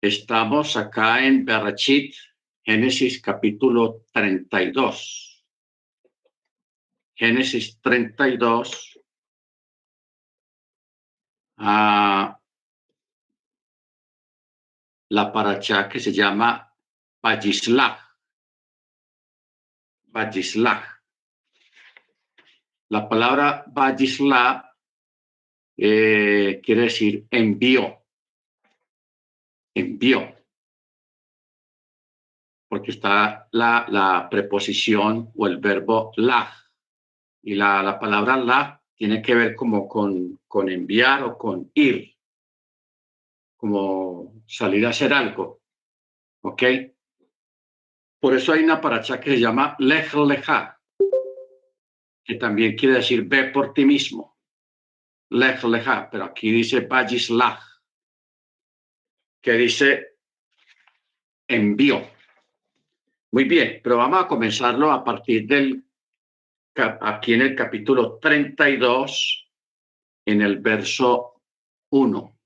Estamos acá en Bereshit, Génesis capítulo 32. Génesis 32. La parachá que se llama Vayislach. Vayislach. La palabra Vayislach quiere decir envió. Envió. Porque está la preposición o el verbo lach. Y la palabra lach tiene que ver como con enviar o con ir, como salir a hacer algo. ¿Ok? Por eso hay una parachá que se llama Lech Lechá, que también quiere decir ve por ti mismo. Lech Lechá, pero aquí dice Vayislach, que dice envió. Muy bien, pero vamos a comenzarlo a partir aquí en el capítulo 32, en el verso 1.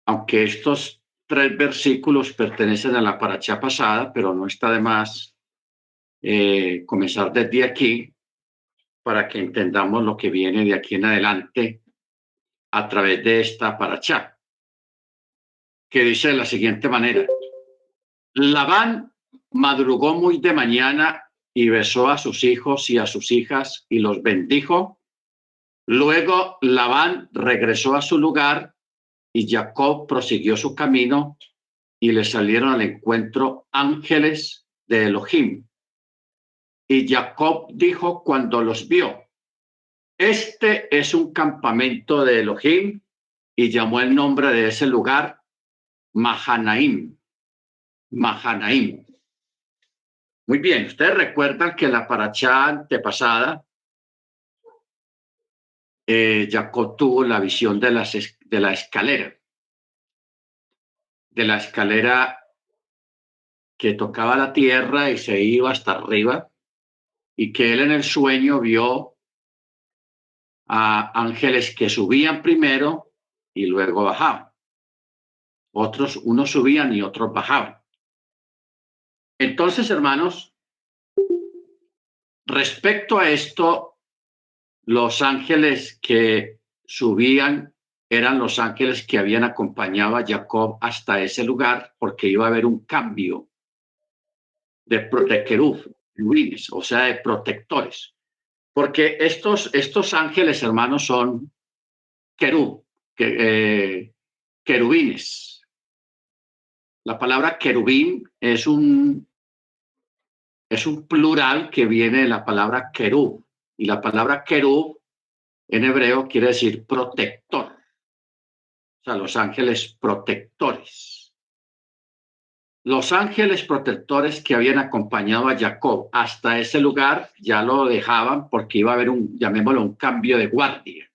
Aunque estos 3 versículos pertenecen a la parachá pasada, pero no está de más comenzar desde aquí para que entendamos lo que viene de aquí en adelante a través de esta parachá, que dice de la siguiente manera: Labán madrugó muy de mañana y besó a sus hijos y a sus hijas y los bendijo. Luego Labán regresó a su lugar y Jacob prosiguió su camino y le salieron al encuentro ángeles de Elohim. Y Jacob dijo cuando los vio: este es un campamento de Elohim, y llamó el nombre de ese lugar Mahanaim. Mahanaim. Muy bien, ustedes recuerdan que en la parachá antepasada Jacob tuvo la visión de la escalera que tocaba la tierra y se iba hasta arriba, y que él en el sueño vio a ángeles que subían primero y luego bajaban. Unos subían y otros bajaban. Entonces, hermanos, respecto a esto, los ángeles que subían eran los ángeles que habían acompañado a Jacob hasta ese lugar, porque iba a haber un cambio de querubines, o sea, de protectores. Porque estos ángeles, hermanos, son querubines. La palabra querubín es un plural que viene de la palabra querub. Y la palabra querub en hebreo quiere decir protector. O sea, los ángeles protectores. Los ángeles protectores que habían acompañado a Jacob hasta ese lugar ya lo dejaban porque iba a haber llamémoslo, un cambio de guardia.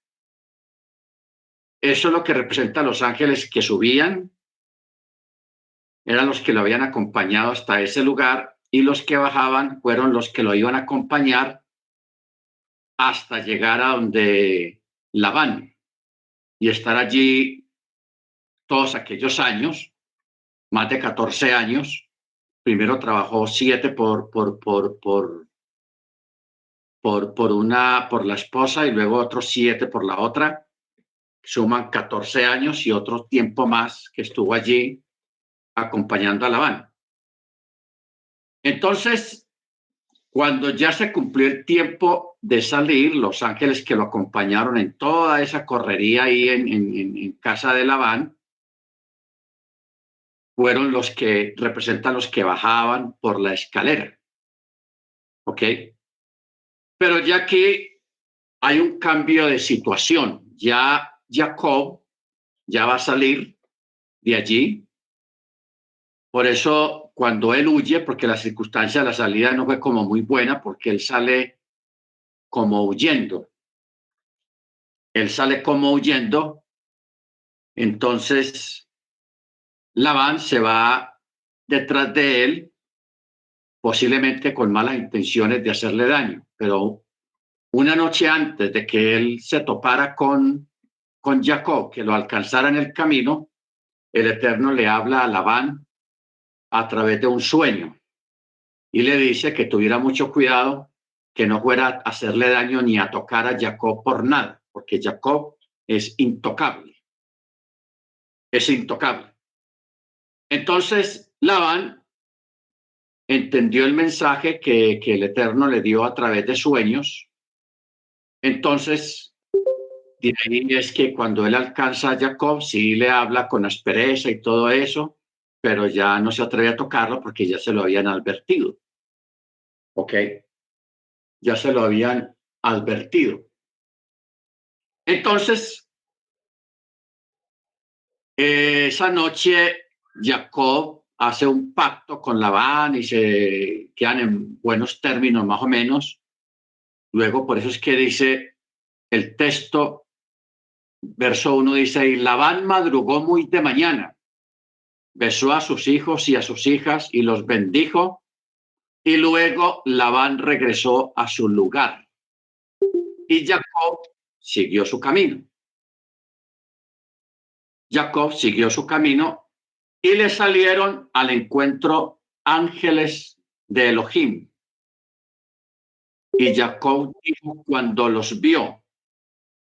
Eso es lo que representa a los ángeles que subían, eran los que lo habían acompañado hasta ese lugar, y los que bajaban fueron los que lo iban a acompañar hasta llegar a donde Labán y estar allí todos aquellos años, más de 14 años. Primero trabajó 7 por la esposa y luego otros 7 por la otra. Suman 14 años y otro tiempo más que estuvo allí acompañando a Labán. Entonces, cuando ya se cumplió el tiempo de salir, los ángeles que lo acompañaron en toda esa correría ahí en casa de Labán fueron los que representan los que bajaban por la escalera. ¿Ok? Pero ya que hay un cambio de situación, ya Jacob ya va a salir de allí. Por eso, cuando él huye, porque la circunstancia de la salida no fue como muy buena, porque él sale como huyendo. Él sale como huyendo. Entonces, Labán se va detrás de él, posiblemente con malas intenciones de hacerle daño. Pero una noche antes de que él se topara con Jacob, que lo alcanzara en el camino, el Eterno le habla a Labán a través de un sueño y le dice que tuviera mucho cuidado, que no fuera a hacerle daño ni a tocar a Jacob por nada, porque Jacob es intocable, es intocable. Entonces Labán entendió el mensaje que el Eterno le dio a través de sueños. Entonces, de ahí es que cuando él alcanza a Jacob, sí le habla con aspereza y todo eso, pero ya no se atreve a tocarlo porque ya se lo habían advertido, ¿ok? Ya se lo habían advertido. Entonces, esa noche Jacob hace un pacto con Labán y se quedan en buenos términos más o menos. Luego, por eso es que dice el texto, verso 1 dice, y Labán madrugó muy de mañana, besó a sus hijos y a sus hijas y los bendijo, y luego Labán regresó a su lugar y Jacob siguió su camino. Jacob siguió su camino y le salieron al encuentro ángeles de Elohim. Y Jacob dijo cuando los vio,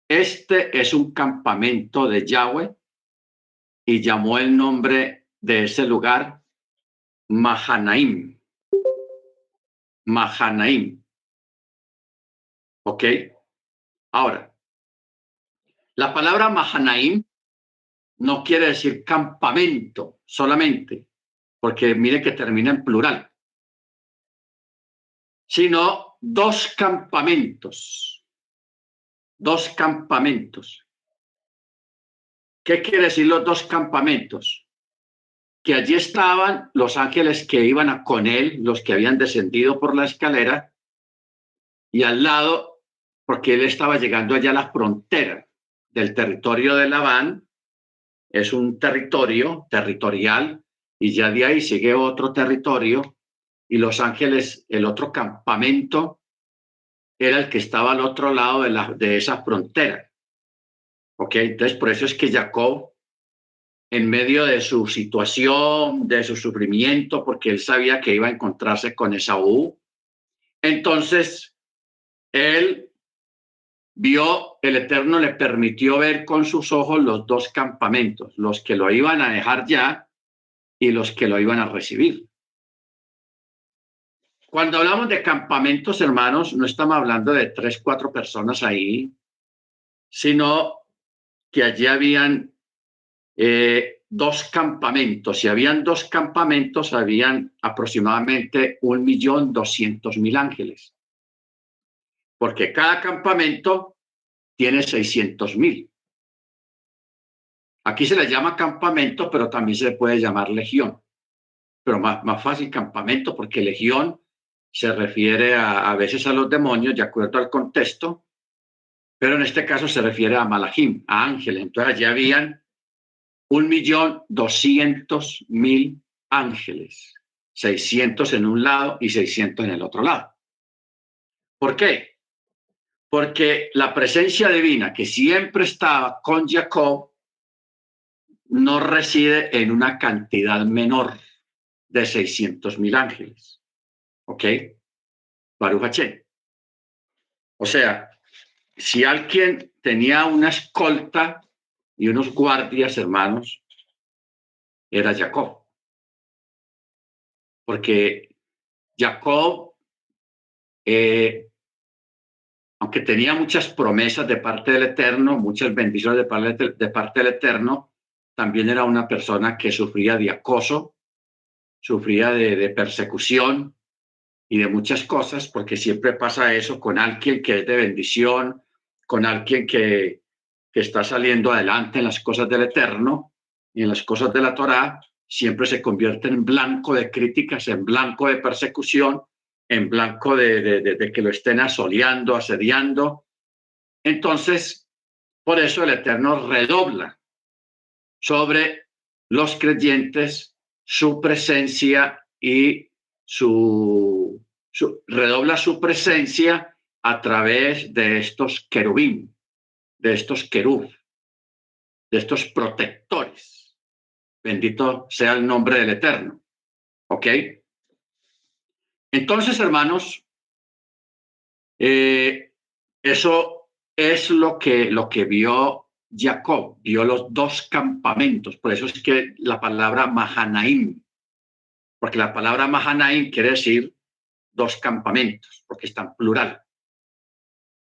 este es un campamento de Yahweh, y llamó el nombre de ese lugar Mahanaim. Mahanaim. ¿Ok? Ahora, la palabra Mahanaim no quiere decir campamento solamente, porque mire que termina en plural, sino dos campamentos. Dos campamentos. ¿Qué quiere decir los dos campamentos? Que allí estaban los ángeles que iban con él, los que habían descendido por la escalera, y al lado, porque él estaba llegando allá a la frontera del territorio de Labán, es un territorio territorial, y ya de ahí sigue otro territorio, y los ángeles, el otro campamento, era el que estaba al otro lado de esa frontera. ¿Ok? Entonces, por eso es que Jacob, en medio de su situación, de su sufrimiento, porque él sabía que iba a encontrarse con Esaú, entonces él vio, el Eterno le permitió ver con sus ojos los dos campamentos, los que lo iban a dejar ya y los que lo iban a recibir. Cuando hablamos de campamentos, hermanos, no estamos hablando de 3, 4 personas ahí, sino que allí habían dos campamentos. Si habían dos campamentos, habían aproximadamente 1.200.000 ángeles, porque cada campamento tiene 600.000. Aquí se le llama campamento, pero también se le puede llamar legión, pero más fácil campamento, porque legión se refiere a veces a los demonios, de acuerdo al contexto, pero en este caso se refiere a malajim, a ángeles. Entonces allí habían 1.200.000 ángeles, 600 en un lado y 600 en el otro lado. ¿Por qué? Porque la presencia divina que siempre estaba con Jacob no reside en una cantidad menor de 600.000 ángeles. ¿Ok? Baruch Hashem. O sea, si alguien tenía una escolta y unos guardias, hermanos, era Jacob. Porque Jacob, aunque tenía muchas promesas de parte del Eterno, muchas bendiciones de parte del Eterno, también era una persona que sufría de acoso, sufría de persecución y de muchas cosas, porque siempre pasa eso con alguien que es de bendición, con alguien que está saliendo adelante en las cosas del Eterno y en las cosas de la Torá, siempre se convierte en blanco de críticas, en blanco de persecución, en blanco de que lo estén asoleando, asediando. Entonces, por eso el Eterno redobla sobre los creyentes su presencia y redobla su presencia a través de estos querubín, de estos querub, de estos protectores. Bendito sea el nombre del Eterno. ¿Ok? Entonces, hermanos, eso es lo que vio Jacob, vio los dos campamentos. Por eso es que la palabra Mahanaim, porque la palabra Mahanaim quiere decir dos campamentos, porque está en plural.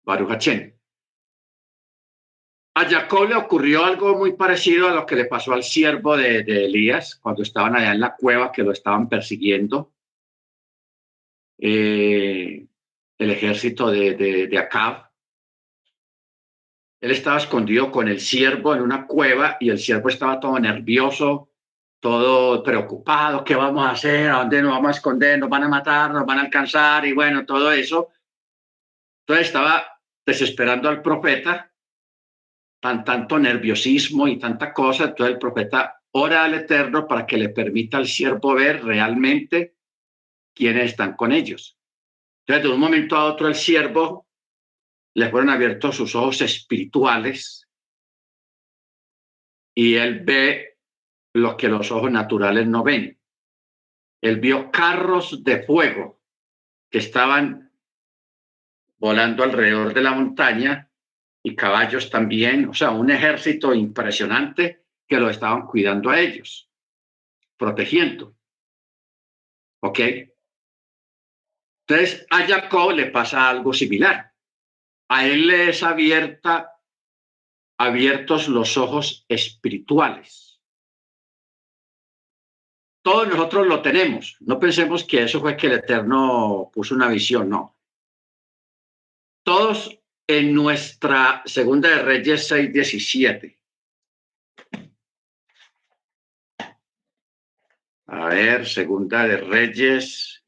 Baruch Hashem. A Jacob le ocurrió algo muy parecido a lo que le pasó al siervo de Elías cuando estaban allá en la cueva, que lo estaban persiguiendo el ejército de Acab. Él estaba escondido con el siervo en una cueva y el siervo estaba todo nervioso, todo preocupado. ¿Qué vamos a hacer? ¿A dónde nos vamos a esconder? ¿Nos van a matar? ¿Nos van a alcanzar? Y bueno, todo eso. Entonces estaba desesperando al profeta, tanto nerviosismo y tanta cosa. Entonces el profeta ora al Eterno para que le permita al siervo ver realmente quiénes están con ellos. Entonces, de un momento a otro, el siervo le fueron abiertos sus ojos espirituales y él ve lo que los ojos naturales no ven. Él vio carros de fuego que estaban volando alrededor de la montaña y caballos también, o sea, un ejército impresionante que lo estaban cuidando a ellos, protegiendo. ¿Ok? Entonces, a Jacob le pasa algo similar. A él le es abiertos los ojos espirituales. Todos nosotros lo tenemos. No pensemos que eso fue que el Eterno puso una visión, no. Todos en nuestra Segunda de Reyes 6:17. A ver, Segunda de Reyes.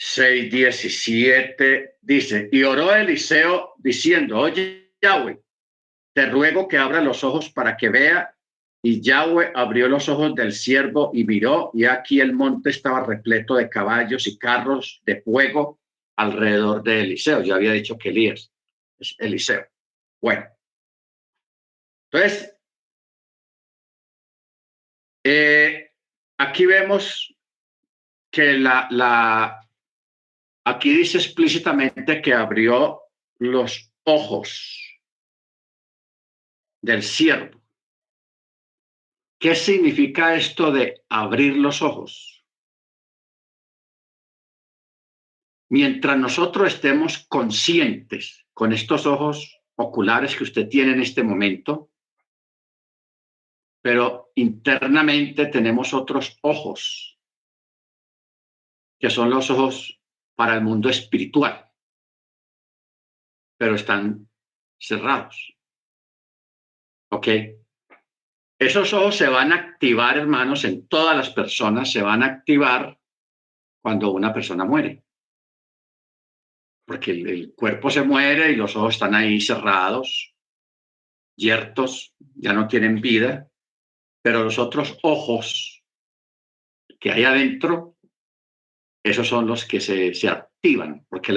Seis 17 dice, y oró Eliseo diciendo, oye Yahweh, te ruego que abra los ojos para que vea. Y Yahweh abrió los ojos del siervo y miró, y aquí el monte estaba repleto de caballos y carros de fuego alrededor de Eliseo. Ya había dicho que Elías es Eliseo. Bueno, entonces, aquí vemos que aquí dice explícitamente que abrió los ojos del siervo. ¿Qué significa esto de abrir los ojos? Mientras nosotros estemos conscientes con estos ojos oculares que usted tiene en este momento, pero internamente tenemos otros ojos, que son los ojos para el mundo espiritual, pero están cerrados. ¿Ok? Esos ojos se van a activar, hermanos, en todas las personas, se van a activar cuando una persona muere. Porque el cuerpo se muere y los ojos están ahí cerrados, yertos, ya no tienen vida, pero los otros ojos que hay adentro, esos son los que se activan, porque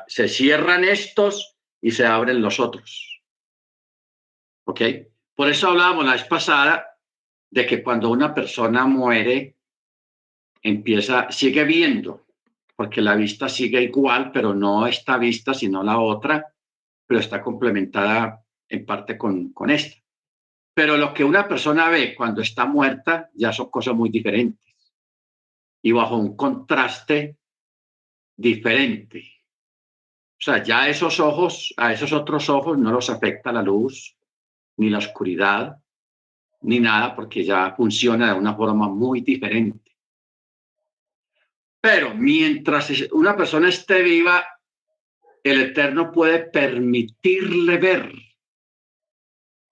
se cierran estos y se abren los otros. ¿Ok? Por eso hablábamos la vez pasada de que cuando una persona muere, sigue viendo, porque la vista sigue igual, pero no esta vista, sino la otra, pero está complementada en parte con esta. Pero lo que una persona ve cuando está muerta ya son cosas muy diferentes y bajo un contraste diferente. O sea, ya a esos otros ojos no los afecta la luz, ni la oscuridad, ni nada, porque ya funciona de una forma muy diferente. Pero mientras una persona esté viva, el Eterno puede permitirle ver,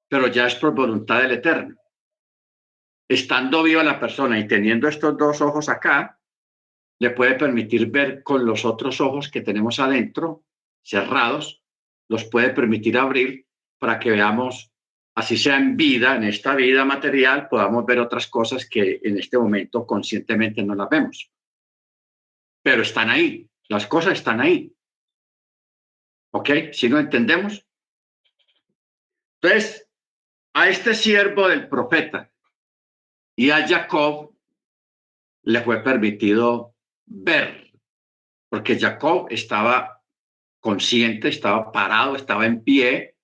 pero ya es por voluntad del Eterno. Estando viva la persona y teniendo estos dos ojos acá, le puede permitir ver con los otros ojos que tenemos adentro, cerrados, los puede permitir abrir para que veamos, así sea en vida, en esta vida material, podamos ver otras cosas que en este momento conscientemente no las vemos. Pero están ahí, las cosas están ahí. ¿Ok? ¿Sí lo entendemos? Entonces, a este siervo del profeta y a Jacob le fue permitido ver, porque Jacob estaba consciente, estaba parado, estaba en pie,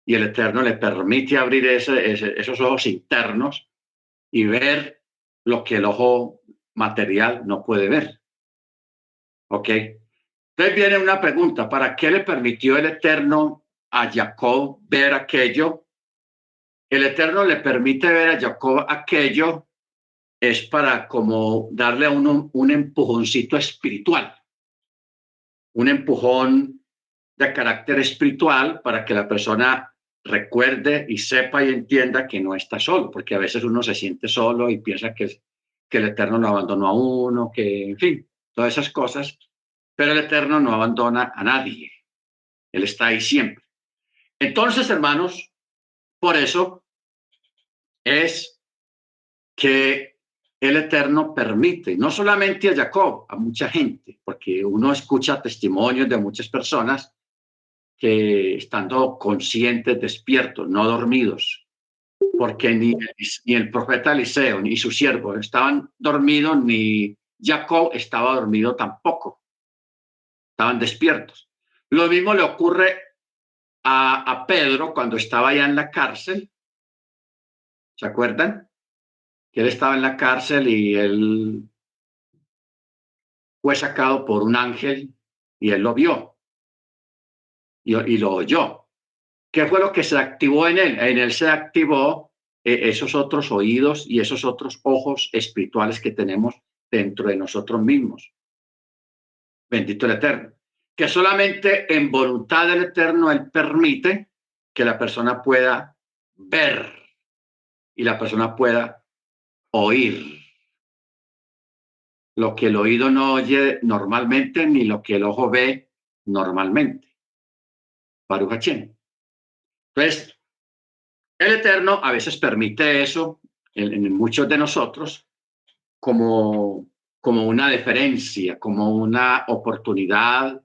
y el Eterno le permite abrir esos ojos internos y ver lo que el ojo material no puede ver. ¿Ok? Entonces viene una pregunta, ¿para qué le permitió el Eterno a Jacob ver aquello? El Eterno le permite ver a Jacob aquello es para como darle a uno un empujoncito espiritual, un empujón de carácter espiritual para que la persona recuerde y sepa y entienda que no está solo, porque a veces uno se siente solo y piensa que el Eterno lo abandonó a uno, que, en fin, todas esas cosas, pero el Eterno no abandona a nadie, Él está ahí siempre. Entonces, hermanos, por eso es que el Eterno permite, no solamente a Jacob, a mucha gente, porque uno escucha testimonios de muchas personas que estando conscientes, despiertos, no dormidos, porque ni el profeta Eliseo ni su siervo estaban dormidos, ni Jacob estaba dormido tampoco, estaban despiertos. Lo mismo le ocurre a Pedro cuando estaba ya en la cárcel, ¿se acuerdan? Que él estaba en la cárcel y él fue sacado por un ángel y él lo vio y lo oyó. ¿Qué fue lo que se activó en él? En él se activó esos otros oídos y esos otros ojos espirituales que tenemos dentro de nosotros mismos. Bendito el Eterno. Que solamente en voluntad del Eterno Él permite que la persona pueda ver y la persona pueda oír lo que el oído no oye normalmente ni lo que el ojo ve normalmente. Baruch Hashem. Entonces, el Eterno a veces permite eso en muchos de nosotros como, como una deferencia, como una oportunidad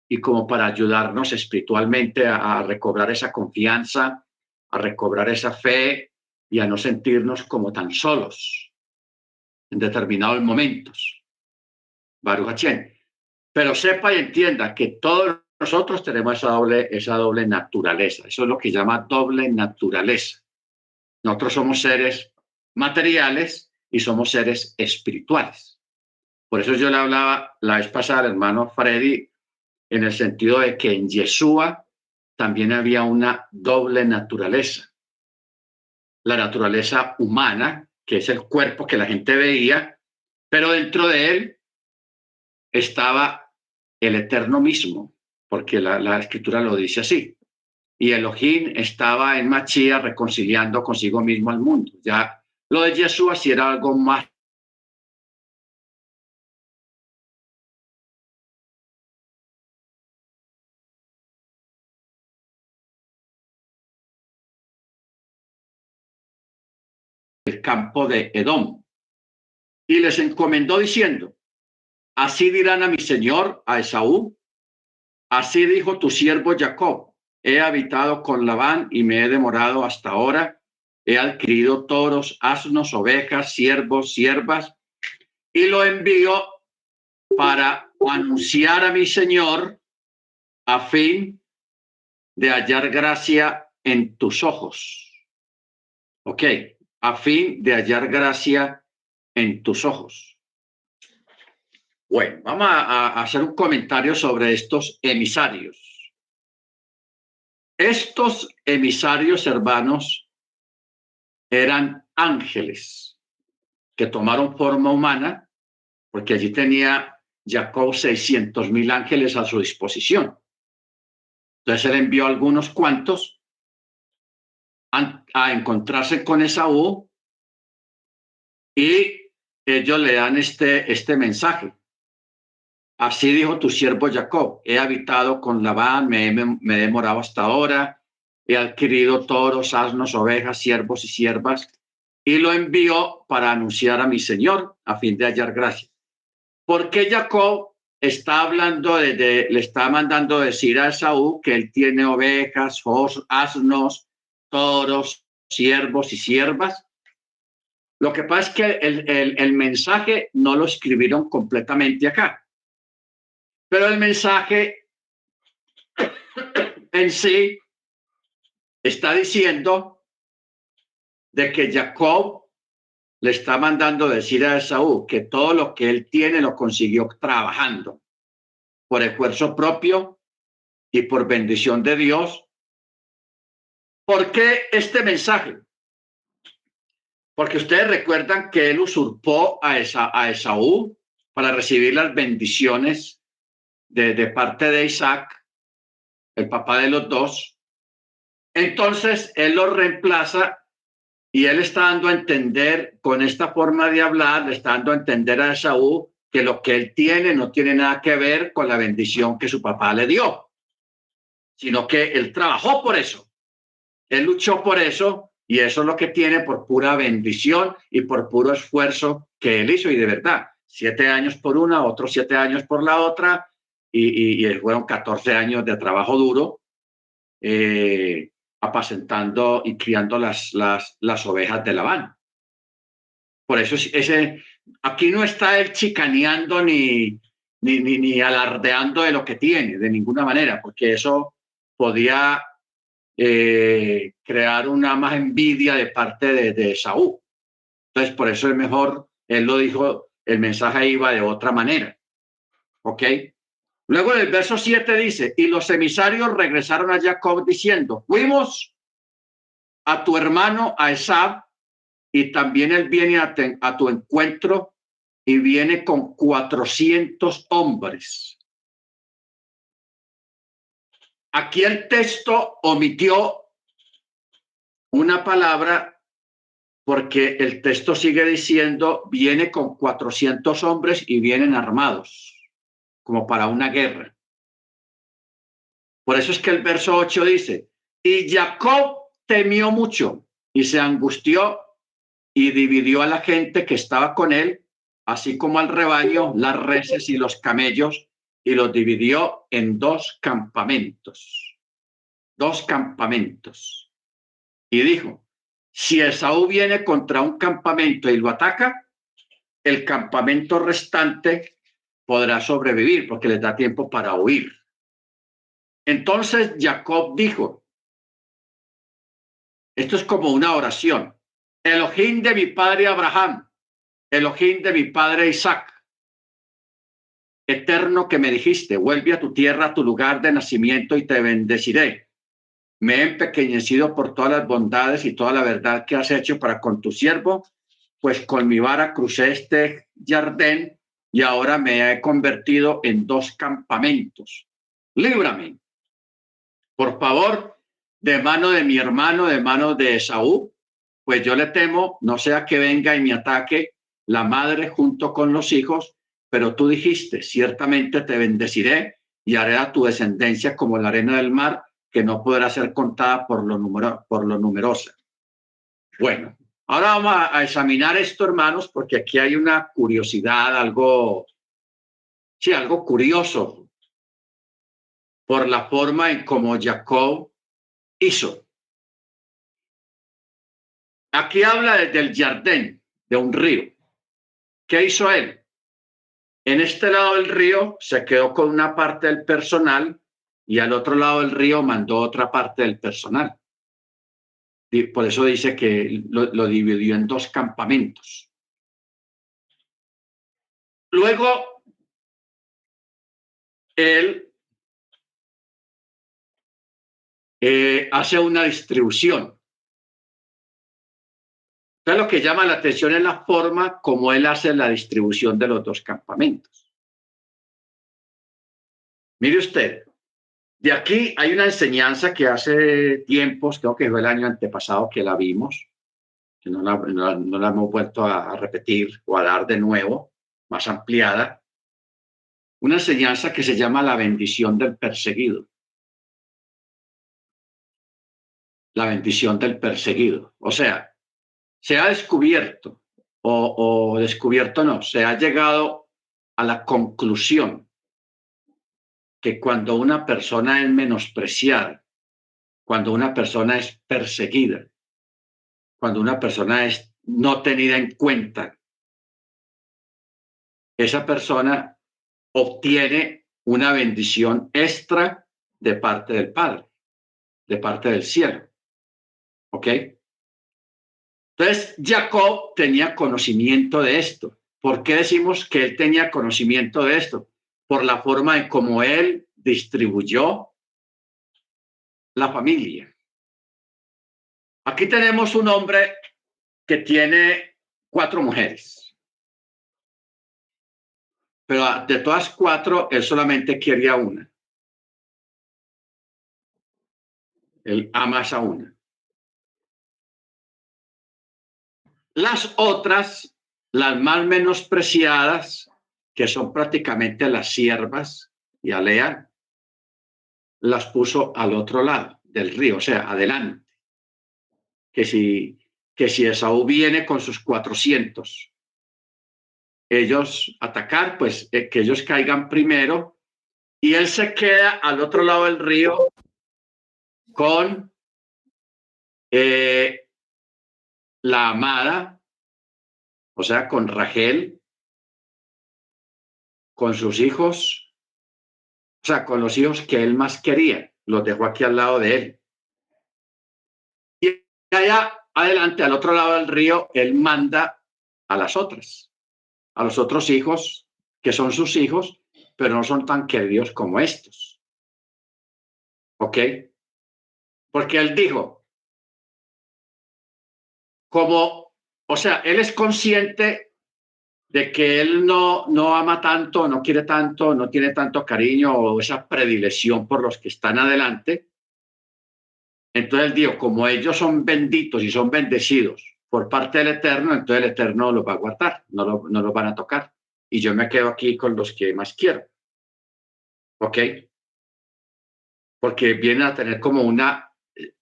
y como para ayudarnos espiritualmente a recobrar esa confianza, a recobrar esa fe y a no sentirnos como tan solos en determinados momentos. Baruch Hashem. Pero sepa y entienda que todos nosotros tenemos esa doble naturaleza. Eso es lo que llama doble naturaleza. Nosotros somos seres materiales y somos seres espirituales. Por eso yo le hablaba la vez pasada al hermano Freddy en el sentido de que en Yeshua también había una doble naturaleza. La naturaleza humana, que es el cuerpo que la gente veía, pero dentro de él estaba el Eterno mismo, porque la escritura lo dice así. Y Elohim estaba en Mashiach reconciliando consigo mismo al mundo. Ya lo de Yeshua sí era algo más del campo de Edom. Y les encomendó diciendo, así dirán a mi señor, a Esaú, así dijo tu siervo Jacob, he habitado con Labán y me he demorado hasta ahora, he adquirido toros, asnos, ovejas, siervos, siervas, y lo envío para anunciar a mi señor a fin de hallar gracia en tus ojos. Ok, a fin de hallar gracia en tus ojos. Bueno, vamos a hacer un comentario sobre estos emisarios. Estos emisarios, hermanos, eran ángeles que tomaron forma humana, porque allí tenía Jacob 600,000 ángeles a su disposición. Entonces él envió algunos cuantos a encontrarse con Esaú y ellos le dan este mensaje. Así dijo tu siervo Jacob, he habitado con Labán, me he demorado hasta ahora, he adquirido toros, asnos, ovejas, siervos y siervas, y lo envió para anunciar a mi señor a fin de hallar gracia. ¿Por qué Jacob está hablando le está mandando decir a Esaú que él tiene ovejas, asnos, toros, siervos y siervas. Lo que pasa es que el mensaje no lo escribieron completamente acá, pero el mensaje en sí está diciendo de que Jacob le está mandando decir a Esaú que todo lo que él tiene lo consiguió trabajando por esfuerzo propio y por bendición de Dios. ¿Por qué este mensaje? Porque ustedes recuerdan que él usurpó a Esaú para recibir las bendiciones de parte de Isaac, el papá de los dos. Entonces él lo reemplaza y él está dando a entender, con esta forma de hablar, le está dando a entender a Esaú que lo que él tiene no tiene nada que ver con la bendición que su papá le dio, sino que él trabajó por eso, él luchó por eso y eso es lo que tiene por pura bendición y por puro esfuerzo que él hizo. Y de verdad, 7 años por una, otros 7 años por la otra, y fueron 14 años de trabajo duro, apacentando y criando las ovejas de Labán. Por eso aquí no está él chicaneando ni alardeando de lo que tiene, de ninguna manera, porque eso podía crear una más envidia de parte de Saúl. Entonces, por eso es mejor, él lo dijo, el mensaje iba de otra manera. ¿Ok? Luego en el verso 7 dice, y los emisarios regresaron a Jacob diciendo, fuimos a tu hermano, a Esab, y también él viene a tu encuentro y viene con 400 hombres. Aquí el texto omitió una palabra porque el texto sigue diciendo, viene con 400 hombres y vienen armados, como para una guerra. Por eso es que el verso 8 dice, y Jacob temió mucho y se angustió y dividió a la gente que estaba con él, así como al rebaño, las reses y los camellos, y los dividió en 2 campamentos. 2 campamentos. Y dijo, si Esaú viene contra un campamento y lo ataca, el campamento restante podrá sobrevivir porque les da tiempo para huir. Entonces Jacob dijo, esto es como una oración, Elohim de mi padre Abraham, Elohim de mi padre Isaac, eterno que me dijiste, vuelve a tu tierra, a tu lugar de nacimiento y te bendeciré. Me he empequeñecido por todas las bondades y toda la verdad que has hecho para con tu siervo, pues con mi vara crucé este Jardín y ahora me he convertido en 2 campamentos. Líbrame, por favor, de mano de mi hermano, de mano de Esaú, pues yo le temo, no sea que venga y me ataque la madre junto con los hijos, pero tú dijiste, ciertamente te bendeciré y haré a tu descendencia como la arena del mar, que no podrá ser contada por lo numerosa. Bueno, ahora vamos a examinar esto, hermanos, porque aquí hay una curiosidad, algo curioso por la forma en cómo Jacob hizo. Aquí habla del Jardín, de un río. ¿Qué hizo él? En este lado del río se quedó con una parte del personal y al otro lado del río mandó otra parte del personal. Y por eso dice que lo dividió en 2 campamentos. Luego, él hace una distribución. Entonces, lo que llama la atención es la forma como él hace la distribución de los 2 campamentos. Mire usted, de aquí hay una enseñanza que hace tiempos, creo que fue el año antepasado que la vimos, que no la hemos vuelto a repetir o a dar de nuevo, más ampliada, una enseñanza que se llama la bendición del perseguido. La bendición del perseguido. O sea, se ha descubierto, o descubierto no, se ha llegado a la conclusión que cuando una persona es menospreciada, cuando una persona es perseguida, cuando una persona es no tenida en cuenta, esa persona obtiene una bendición extra de parte del Padre, de parte del cielo. ¿Ok? Entonces, Jacob tenía conocimiento de esto. ¿Por qué decimos que él tenía conocimiento de esto? Por la forma en cómo él distribuyó la familia. Aquí tenemos un hombre que tiene 4 mujeres, pero de todas 4, él solamente quería una. Él ama a esa una. Las otras, las más menospreciadas, que son prácticamente las siervas y Alea, las puso al otro lado del río, o sea, adelante. Que si, que si Esaú viene con sus 400, ellos atacar, pues que ellos caigan primero y él se queda al otro lado del río con la amada, o sea, con Rachel, con sus hijos, o sea, con los hijos que él más quería, los dejó aquí al lado de él. Y allá adelante, al otro lado del río, él manda a las otras, a los otros hijos, que son sus hijos, pero no son tan queridos como estos. ¿Ok? Porque él dijo, como, o sea, él es consciente de que él no ama tanto, no quiere tanto, no tiene tanto cariño o esa predilección por los que están adelante. Entonces él dijo, como ellos son benditos y son bendecidos por parte del Eterno, entonces el Eterno los va a guardar, no los van a tocar. Y yo me quedo aquí con los que más quiero. ¿Ok? Porque vienen a tener como una,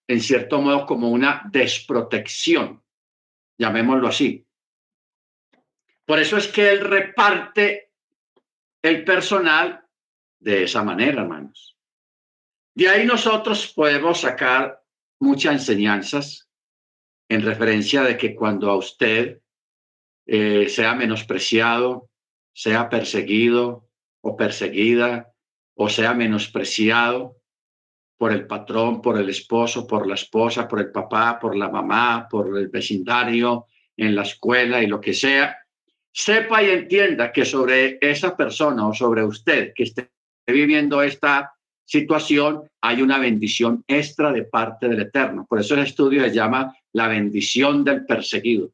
en cierto modo, como una desprotección, llamémoslo así. Por eso es que él reparte el personal de esa manera, hermanos. De ahí nosotros podemos sacar muchas enseñanzas en referencia de que cuando a usted sea menospreciado, sea perseguido o perseguida, o sea menospreciado por el patrón, por el esposo, por la esposa, por el papá, por la mamá, por el vecindario, en la escuela y lo que sea, sepa y entienda que sobre esa persona o sobre usted que esté viviendo esta situación hay una bendición extra de parte del Eterno. Por eso el estudio se llama la bendición del perseguido,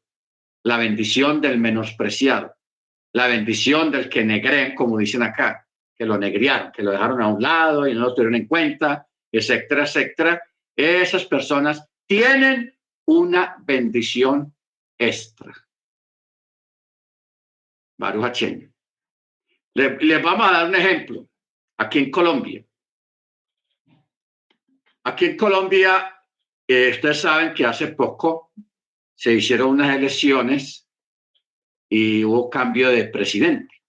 la bendición del menospreciado, la bendición del que negren, como dicen acá, que lo negriaron, que lo dejaron a un lado y no lo tuvieron en cuenta, etcétera, etcétera. Esas personas tienen una bendición extra. Baruch Hashem. Les vamos a dar un ejemplo. Aquí en Colombia. Aquí en Colombia, ustedes saben que hace poco se hicieron unas elecciones y hubo cambio de presidente.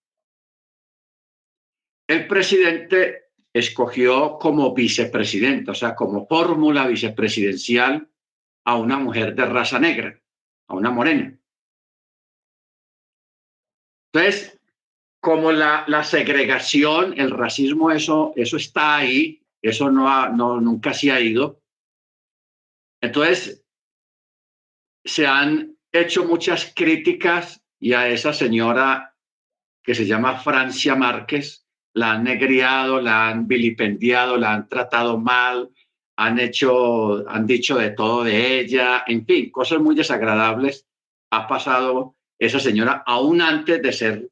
El presidente escogió como vicepresidente, o sea, como fórmula vicepresidencial a una mujer de raza negra, a una morena. Entonces, como la segregación, el racismo, eso está ahí, eso nunca se ha ido. Entonces, se han hecho muchas críticas y a esa señora que se llama Francia Márquez, la han negriado, la han vilipendiado, la han tratado mal, han dicho de todo de ella, en fin, cosas muy desagradables ha pasado esa señora aún antes de ser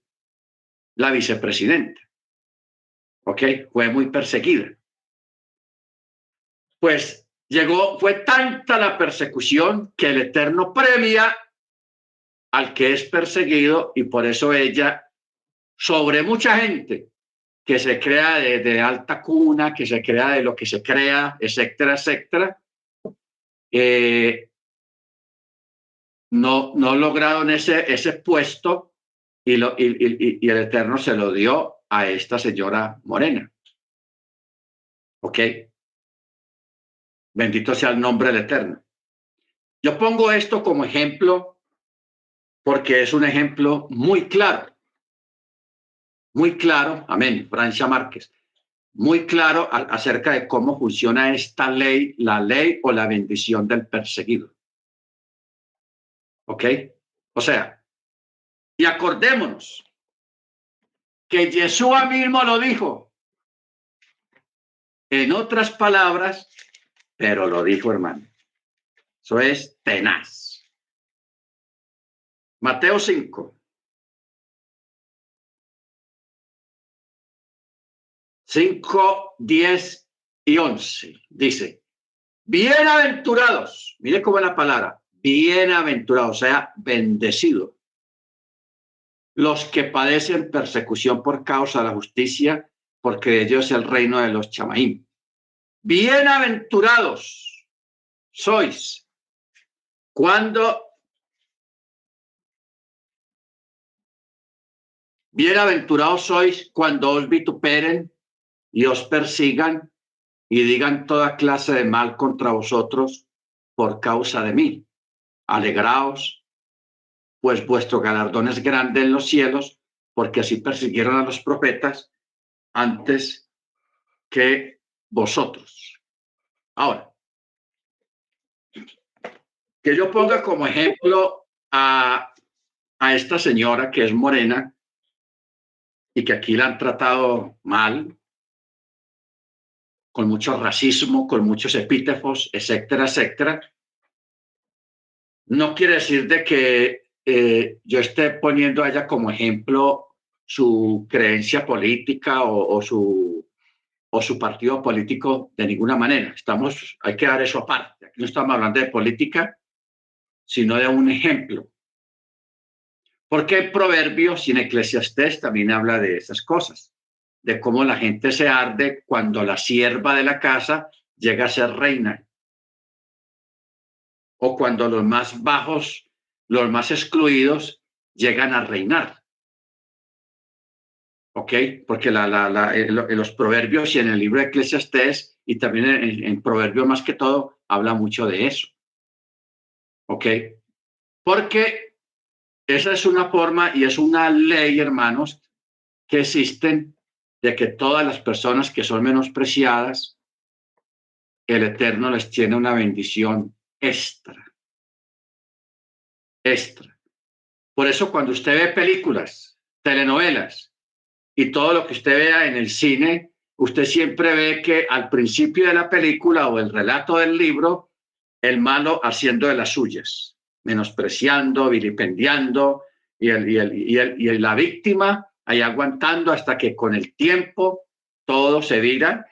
la vicepresidenta. ¿Ok? Fue muy perseguida. Pues fue tanta la persecución que el Eterno premia al que es perseguido y por eso ella, sobre mucha gente que se crea de alta cuna, que se crea de lo que se crea, etcétera, etcétera, no lograron ese puesto y el Eterno se lo dio a esta señora morena. ¿Ok? Bendito sea el nombre del Eterno. Yo pongo esto como ejemplo porque es un ejemplo muy claro, amén, Francia Márquez, muy claro acerca de cómo funciona esta ley, la ley o la bendición del perseguido. ¿Ok? O sea, y acordémonos que Yeshua mismo lo dijo, en otras palabras, pero lo dijo, hermano. Eso es tenaz. Mateo 5, 5, 10 y 11 dice, bienaventurados, mire cómo es la palabra, bienaventurados, o sea, bendecidos, los que padecen persecución por causa de la justicia, porque de ellos es el reino de los chamaín. Bienaventurados sois cuando, bienaventurados sois cuando os vituperen y os persigan y digan toda clase de mal contra vosotros por causa de mí. Alegraos, pues vuestro galardón es grande en los cielos, porque así persiguieron a los profetas antes que vosotros. Ahora, que yo ponga como ejemplo a esta señora que es morena y que aquí la han tratado mal, con mucho racismo, con muchos epítetos, etcétera, etcétera. No quiere decir de que yo esté poniendo a ella como ejemplo su creencia política o su partido político de ninguna manera. Hay que dar eso aparte. Aquí no estamos hablando de política, sino de un ejemplo. Porque el Proverbios y en Eclesiastés también habla de esas cosas, de cómo la gente se arde cuando la sierva de la casa llega a ser reina, o cuando los más bajos, los más excluidos, llegan a reinar. ¿Ok? Porque en los proverbios y en el libro de Eclesiastés y también en Proverbios más que todo, habla mucho de eso. ¿Ok? Porque esa es una forma y es una ley, hermanos, que existen de que todas las personas que son menospreciadas, el Eterno les tiene una bendición extra. Por eso cuando usted ve películas, telenovelas y todo lo que usted vea en el cine, usted siempre ve que al principio de la película o el relato del libro, el malo haciendo de las suyas, menospreciando, vilipendiando, y la víctima ahí aguantando hasta que con el tiempo todo se vira,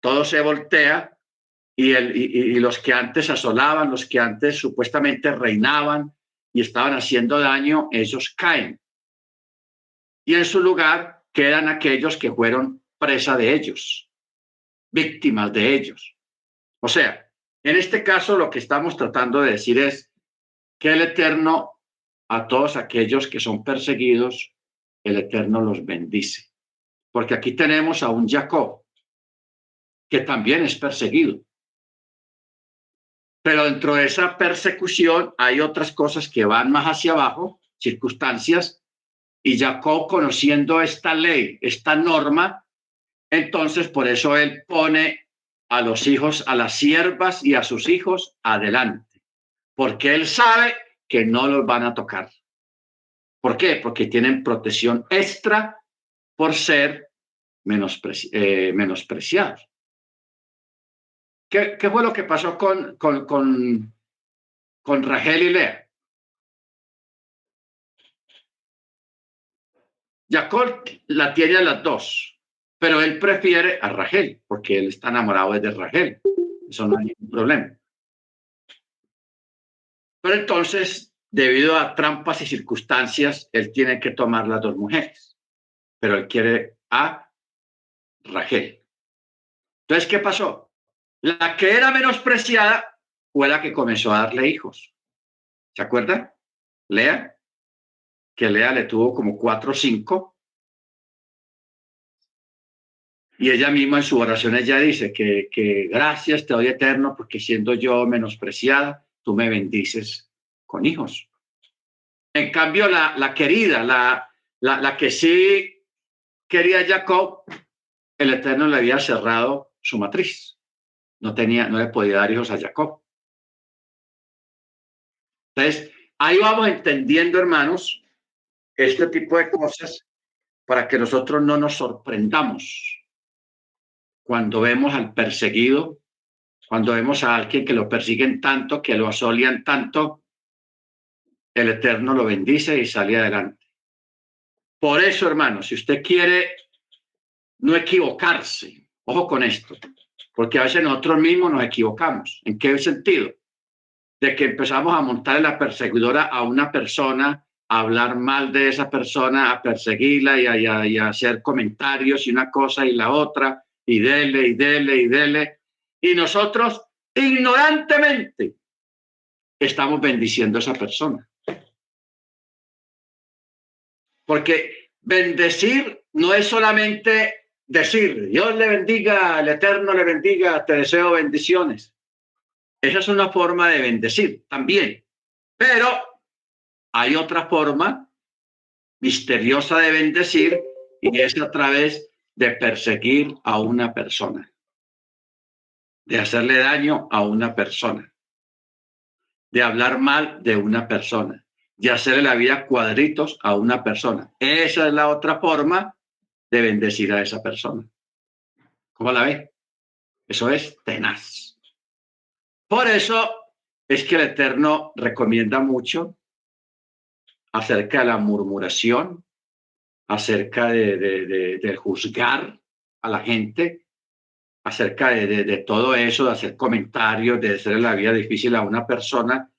todo se voltea, y los que antes asolaban, los que antes supuestamente reinaban y estaban haciendo daño, ellos caen. Y en su lugar quedan aquellos que fueron presa de ellos, víctimas de ellos. O sea, en este caso lo que estamos tratando de decir es que el Eterno, a todos aquellos que son perseguidos, el Eterno los bendice. Porque aquí tenemos a un Jacob, que también es perseguido. Pero dentro de esa persecución hay otras cosas que van más hacia abajo, circunstancias, y Jacob, conociendo esta ley, esta norma, entonces por eso él pone a los hijos, a las siervas y a sus hijos adelante, porque él sabe que no los van a tocar. ¿Por qué? Porque tienen protección extra por ser menospreciados. ¿Qué fue lo que pasó con Rachel y Lea? Jacob la tiene a las dos, pero él prefiere a Rachel porque él está enamorado de Rachel. Eso no hay ningún problema. Pero entonces, debido a trampas y circunstancias, él tiene que tomar las dos mujeres, pero él quiere a Rachel. Entonces, ¿qué pasó? La que era menospreciada fue la que comenzó a darle hijos. ¿Se acuerdan? Lea, que Lea le tuvo como 4 o 5. Y ella misma en su oración ella dice que gracias te doy eterno porque siendo yo menospreciada, tú me bendices con hijos. En cambio, la querida, la que sí quería a Jacob, el Eterno le había cerrado su matriz. No le podía dar hijos a Jacob. Entonces, ahí vamos entendiendo, hermanos, este tipo de cosas para que nosotros no nos sorprendamos cuando vemos al perseguido, cuando vemos a alguien que lo persiguen tanto, que lo asolian tanto, el Eterno lo bendice y sale adelante. Por eso, hermanos, si usted quiere no equivocarse, ojo con esto, porque a veces nosotros mismos nos equivocamos. ¿En qué sentido? De que empezamos a montar en la perseguidora a una persona, a hablar mal de esa persona, a perseguirla y a hacer comentarios y una cosa y la otra, y dele, y dele, y dele. Y nosotros ignorantemente estamos bendiciendo a esa persona. Porque bendecir no es solamente decir, Dios le bendiga, el Eterno le bendiga, te deseo bendiciones. Esa es una forma de bendecir también. Pero hay otra forma misteriosa de bendecir y es a través de perseguir a una persona, de hacerle daño a una persona, de hablar mal de una persona, de hacerle la vida cuadritos a una persona. Esa es la otra forma de bendecir a esa persona. ¿Cómo la ve? Eso es tenaz. Por eso es que el Eterno recomienda mucho acerca de la murmuración, acerca de juzgar a la gente, acerca de todo eso, de hacer comentarios, de hacer la vida difícil a una persona,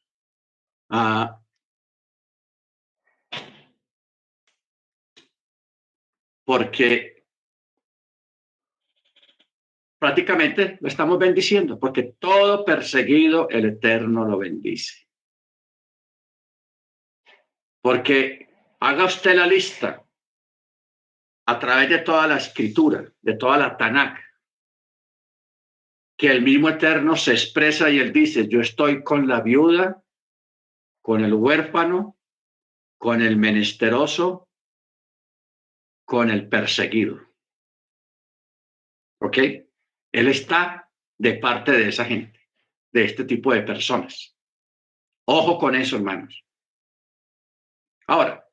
porque prácticamente lo estamos bendiciendo, porque todo perseguido el Eterno lo bendice. Porque haga usted la lista a través de toda la escritura, de toda la Tanakh, que el mismo Eterno se expresa y él dice, yo estoy con la viuda, con el huérfano, con el menesteroso, con el perseguido. ¿Ok? Él está de parte de esa gente, de este tipo de personas. Ojo con eso, hermanos. Ahora,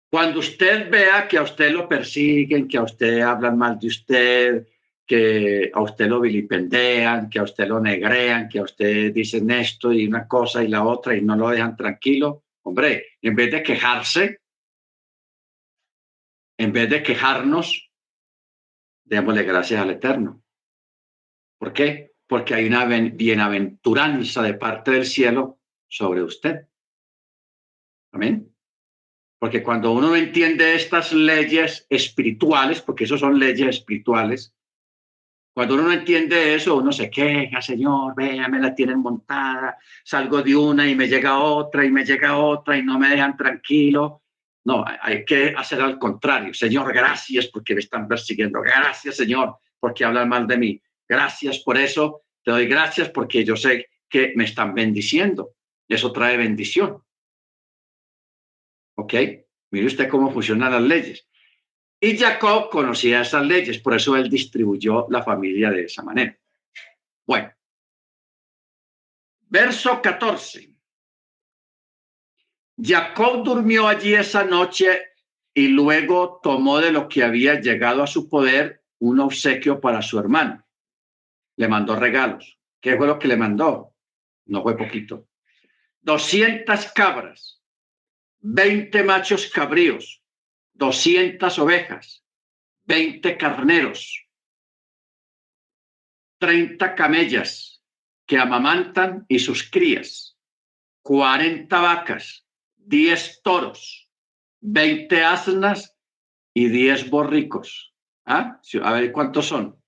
cuando usted vea que a usted lo persiguen, que a usted hablan mal de usted, que a usted lo vilipendean, que a usted lo negrean, que a usted dicen esto y una cosa y la otra y no lo dejan tranquilo, hombre, en vez de quejarse, en vez de quejarnos, démosle gracias al Eterno. ¿Por qué? Porque hay una bienaventuranza de parte del cielo sobre usted. Amén. Porque cuando uno no entiende estas leyes espirituales, porque eso son leyes espirituales, cuando uno no entiende eso, uno se queja, Señor, vea, me la tienen montada, salgo de una y me llega otra y me llega otra y no me dejan tranquilo. No, hay que hacer al contrario. Señor, gracias porque me están persiguiendo. Gracias, Señor, porque hablan mal de mí. Gracias por eso. Te doy gracias porque yo sé que me están bendiciendo. Eso trae bendición. ¿Ok? Mire usted cómo funcionan las leyes. Y Jacob conocía esas leyes, por eso él distribuyó la familia de esa manera. Bueno, verso 14. Jacob durmió allí esa noche y luego tomó de lo que había llegado a su poder un obsequio para su hermano. Le mandó regalos. ¿Qué fue lo que le mandó? No fue poquito. 200 cabras, 20 machos cabríos, 200 ovejas, 20 carneros, 30 camellas que amamantan y sus crías, 40 vacas, 10 toros, 20 asnas y 10 borricos. ¿Ah? A ver cuántos son.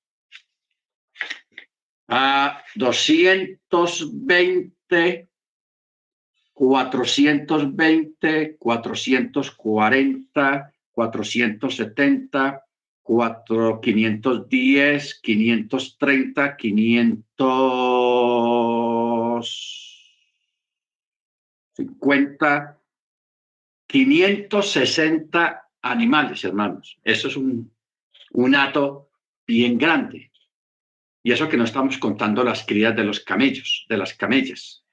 220, 420, 440, 470, 510, 530, 550, 560 animales, hermanos. Eso es un hato bien grande. Y eso que no estamos contando las crías de los camellos, de las camellas.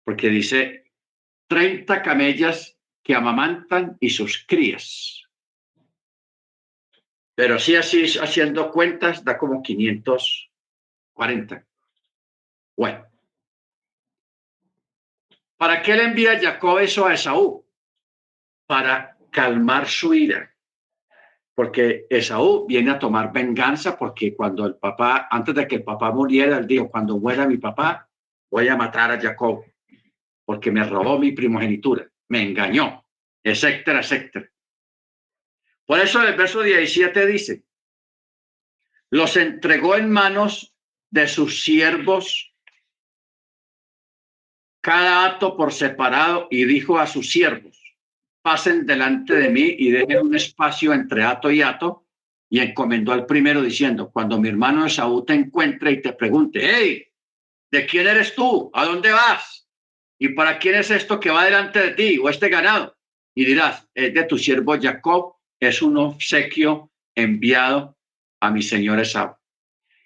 Porque dice 30 camellas que amamantan y sus crías. Pero sí, así haciendo cuentas, da como 540. Bueno, ¿para qué le envía Jacob eso a Esaú? Para calmar su ira. Porque Esaú viene a tomar venganza porque cuando el papá, antes de que el papá muriera, él dijo, cuando muera mi papá, voy a matar a Jacob porque me robó mi primogenitura, me engañó, etcétera, etcétera. Por eso el verso 17 dice, los entregó en manos de sus siervos cada hato por separado y dijo a sus siervos, pasen delante de mí y dejen un espacio entre hato y hato, y encomendó al primero diciendo, cuando mi hermano Esaú te encuentre y te pregunte, hey, ¿de quién eres tú? ¿A dónde vas? ¿Y para quién es esto que va delante de ti o este ganado? Y dirás, es de tu siervo Jacob, es un obsequio enviado a mi señor Esaú.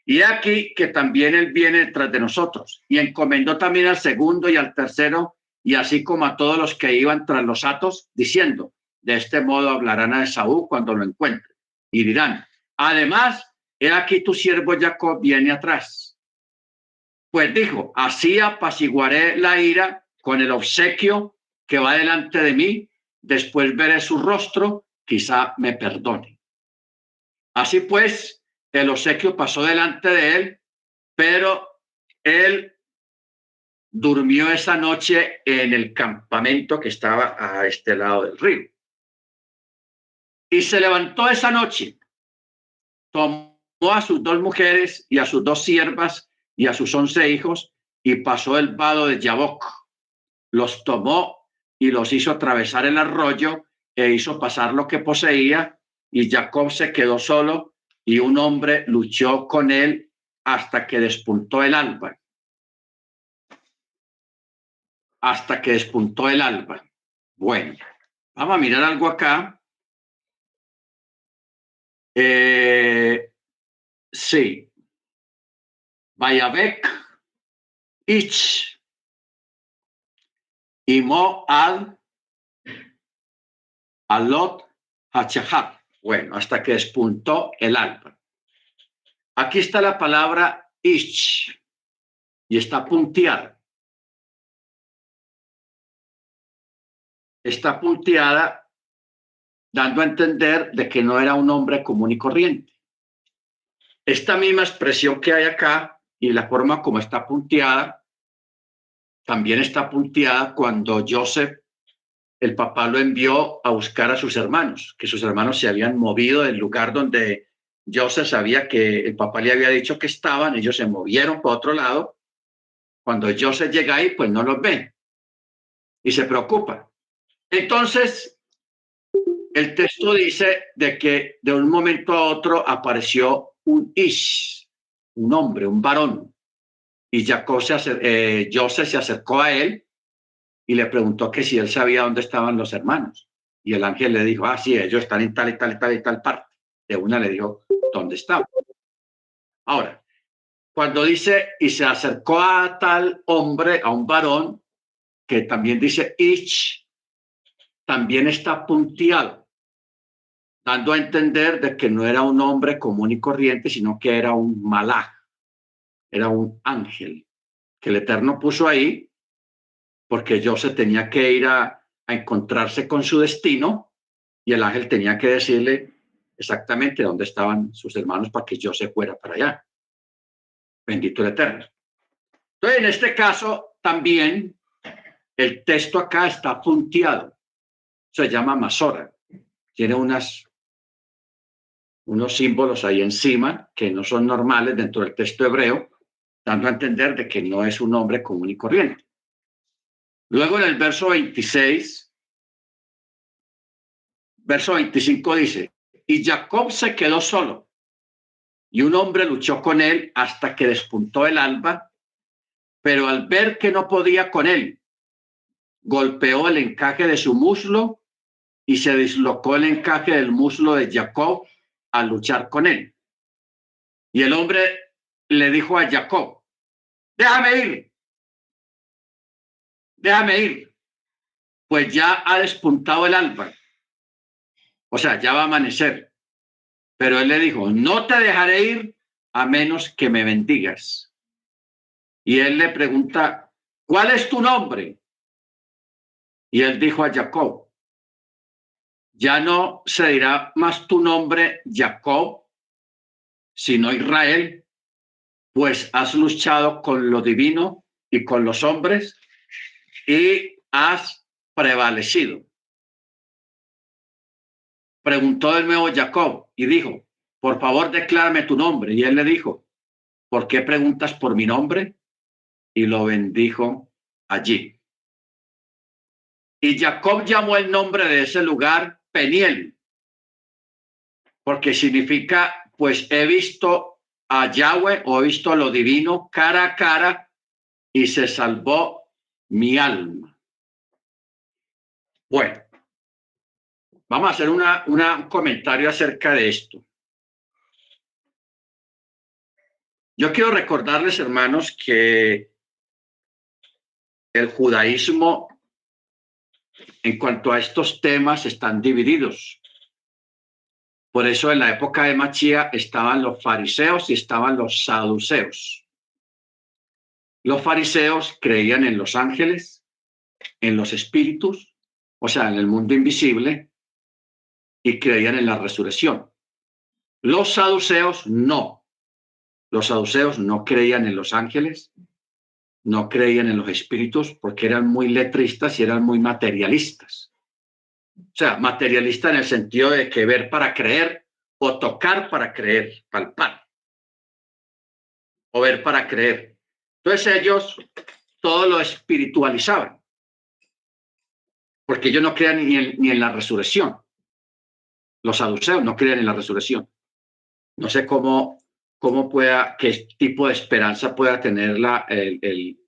Y aquí que también él viene detrás de nosotros. Y encomendó también al segundo y al tercero, y así como a todos los que iban tras los hatos, diciendo, de este modo hablarán a Esaú cuando lo encuentre. Y dirán, además, he aquí tu siervo Jacob viene atrás. Pues dijo, así apaciguaré la ira con el obsequio que va delante de mí, después veré su rostro, quizá me perdone. Así pues, el obsequio pasó delante de él, pero él durmió esa noche en el campamento que estaba a este lado del río. Y se levantó esa noche, tomó a sus 2 mujeres y a sus 2 siervas y a sus 11 hijos y pasó el vado de Jaboc. Los tomó y los hizo atravesar el arroyo e hizo pasar lo que poseía, y Jacob se quedó solo y un hombre luchó con él hasta que despuntó el alba. Hasta que despuntó el alba. Bueno, vamos a mirar algo acá. Sí. Vayabek, Ich, Imo, Al, Alot, Hachahat. Bueno, hasta que despuntó el alba. Aquí está la palabra Ich y está punteada. Está punteada dando a entender de que no era un hombre común y corriente. Esta misma expresión que hay acá y la forma como está punteada, también está punteada cuando Joseph, el papá, lo envió a buscar a sus hermanos, que sus hermanos se habían movido del lugar donde Joseph sabía que el papá le había dicho que estaban, ellos se movieron para otro lado. Cuando Joseph llega ahí, pues no los ve y se preocupa. Entonces, el texto dice de que de un momento a otro apareció un Ish, un hombre, un varón, y Joseph se acercó a él y le preguntó que si él sabía dónde estaban los hermanos. Y el ángel le dijo, sí, ellos están en tal y tal y tal y tal parte. De una le dijo, ¿dónde estaban? Ahora, cuando dice, y se acercó a tal hombre, a un varón, que también dice Ich, también está punteado, dando a entender de que no era un hombre común y corriente, sino que era un malaj, era un ángel, que el Eterno puso ahí, porque Joseph tenía que ir a encontrarse con su destino, y el ángel tenía que decirle exactamente dónde estaban sus hermanos para que Joseph fuera para allá. Bendito el Eterno. Entonces, en este caso, también el texto acá está punteado. Se llama Masora. Tiene unos símbolos ahí encima que no son normales dentro del texto hebreo, dando a entender de que no es un hombre común y corriente. Luego en el verso 26, verso 25 dice, y Jacob se quedó solo, y un hombre luchó con él hasta que despuntó el alba, pero al ver que no podía con él, golpeó el encaje de su muslo y se dislocó el encaje del muslo de Jacob al luchar con él. Y el hombre le dijo a Jacob: déjame ir, pues ya ha despuntado el alba, o sea, ya va a amanecer. Pero él le dijo: no te dejaré ir a menos que me bendigas. Y él le pregunta: ¿cuál es tu nombre? Y él dijo a Jacob: ya no se dirá más tu nombre Jacob, sino Israel, pues has luchado con lo divino y con los hombres y has prevalecido. Preguntó de nuevo Jacob y dijo: por favor, declárame tu nombre. Y él le dijo: ¿por qué preguntas por mi nombre? Y lo bendijo allí. Y Jacob llamó el nombre de ese lugar Peniel, porque significa, pues he visto a Yahweh, o he visto lo divino cara a cara, y se salvó mi alma. Bueno, vamos a hacer un comentario acerca de esto. Yo quiero recordarles, hermanos, que el judaísmo, en cuanto a estos temas, están divididos. Por eso en la época de Machía estaban los fariseos y estaban los saduceos. Los fariseos creían en los ángeles, en los espíritus, o sea, en el mundo invisible, y creían en la resurrección. Los saduceos no. Los saduceos no creían en los ángeles, no creían en los espíritus, porque eran muy letristas y eran muy materialistas. O sea, materialista en el sentido de que ver para creer, o tocar para creer, palpar, o ver para creer. Entonces ellos todo lo espiritualizaban, porque ellos no creían ni en la resurrección. Los saduceos no creían en la resurrección. No sé cómo pueda, qué tipo de esperanza pueda tener la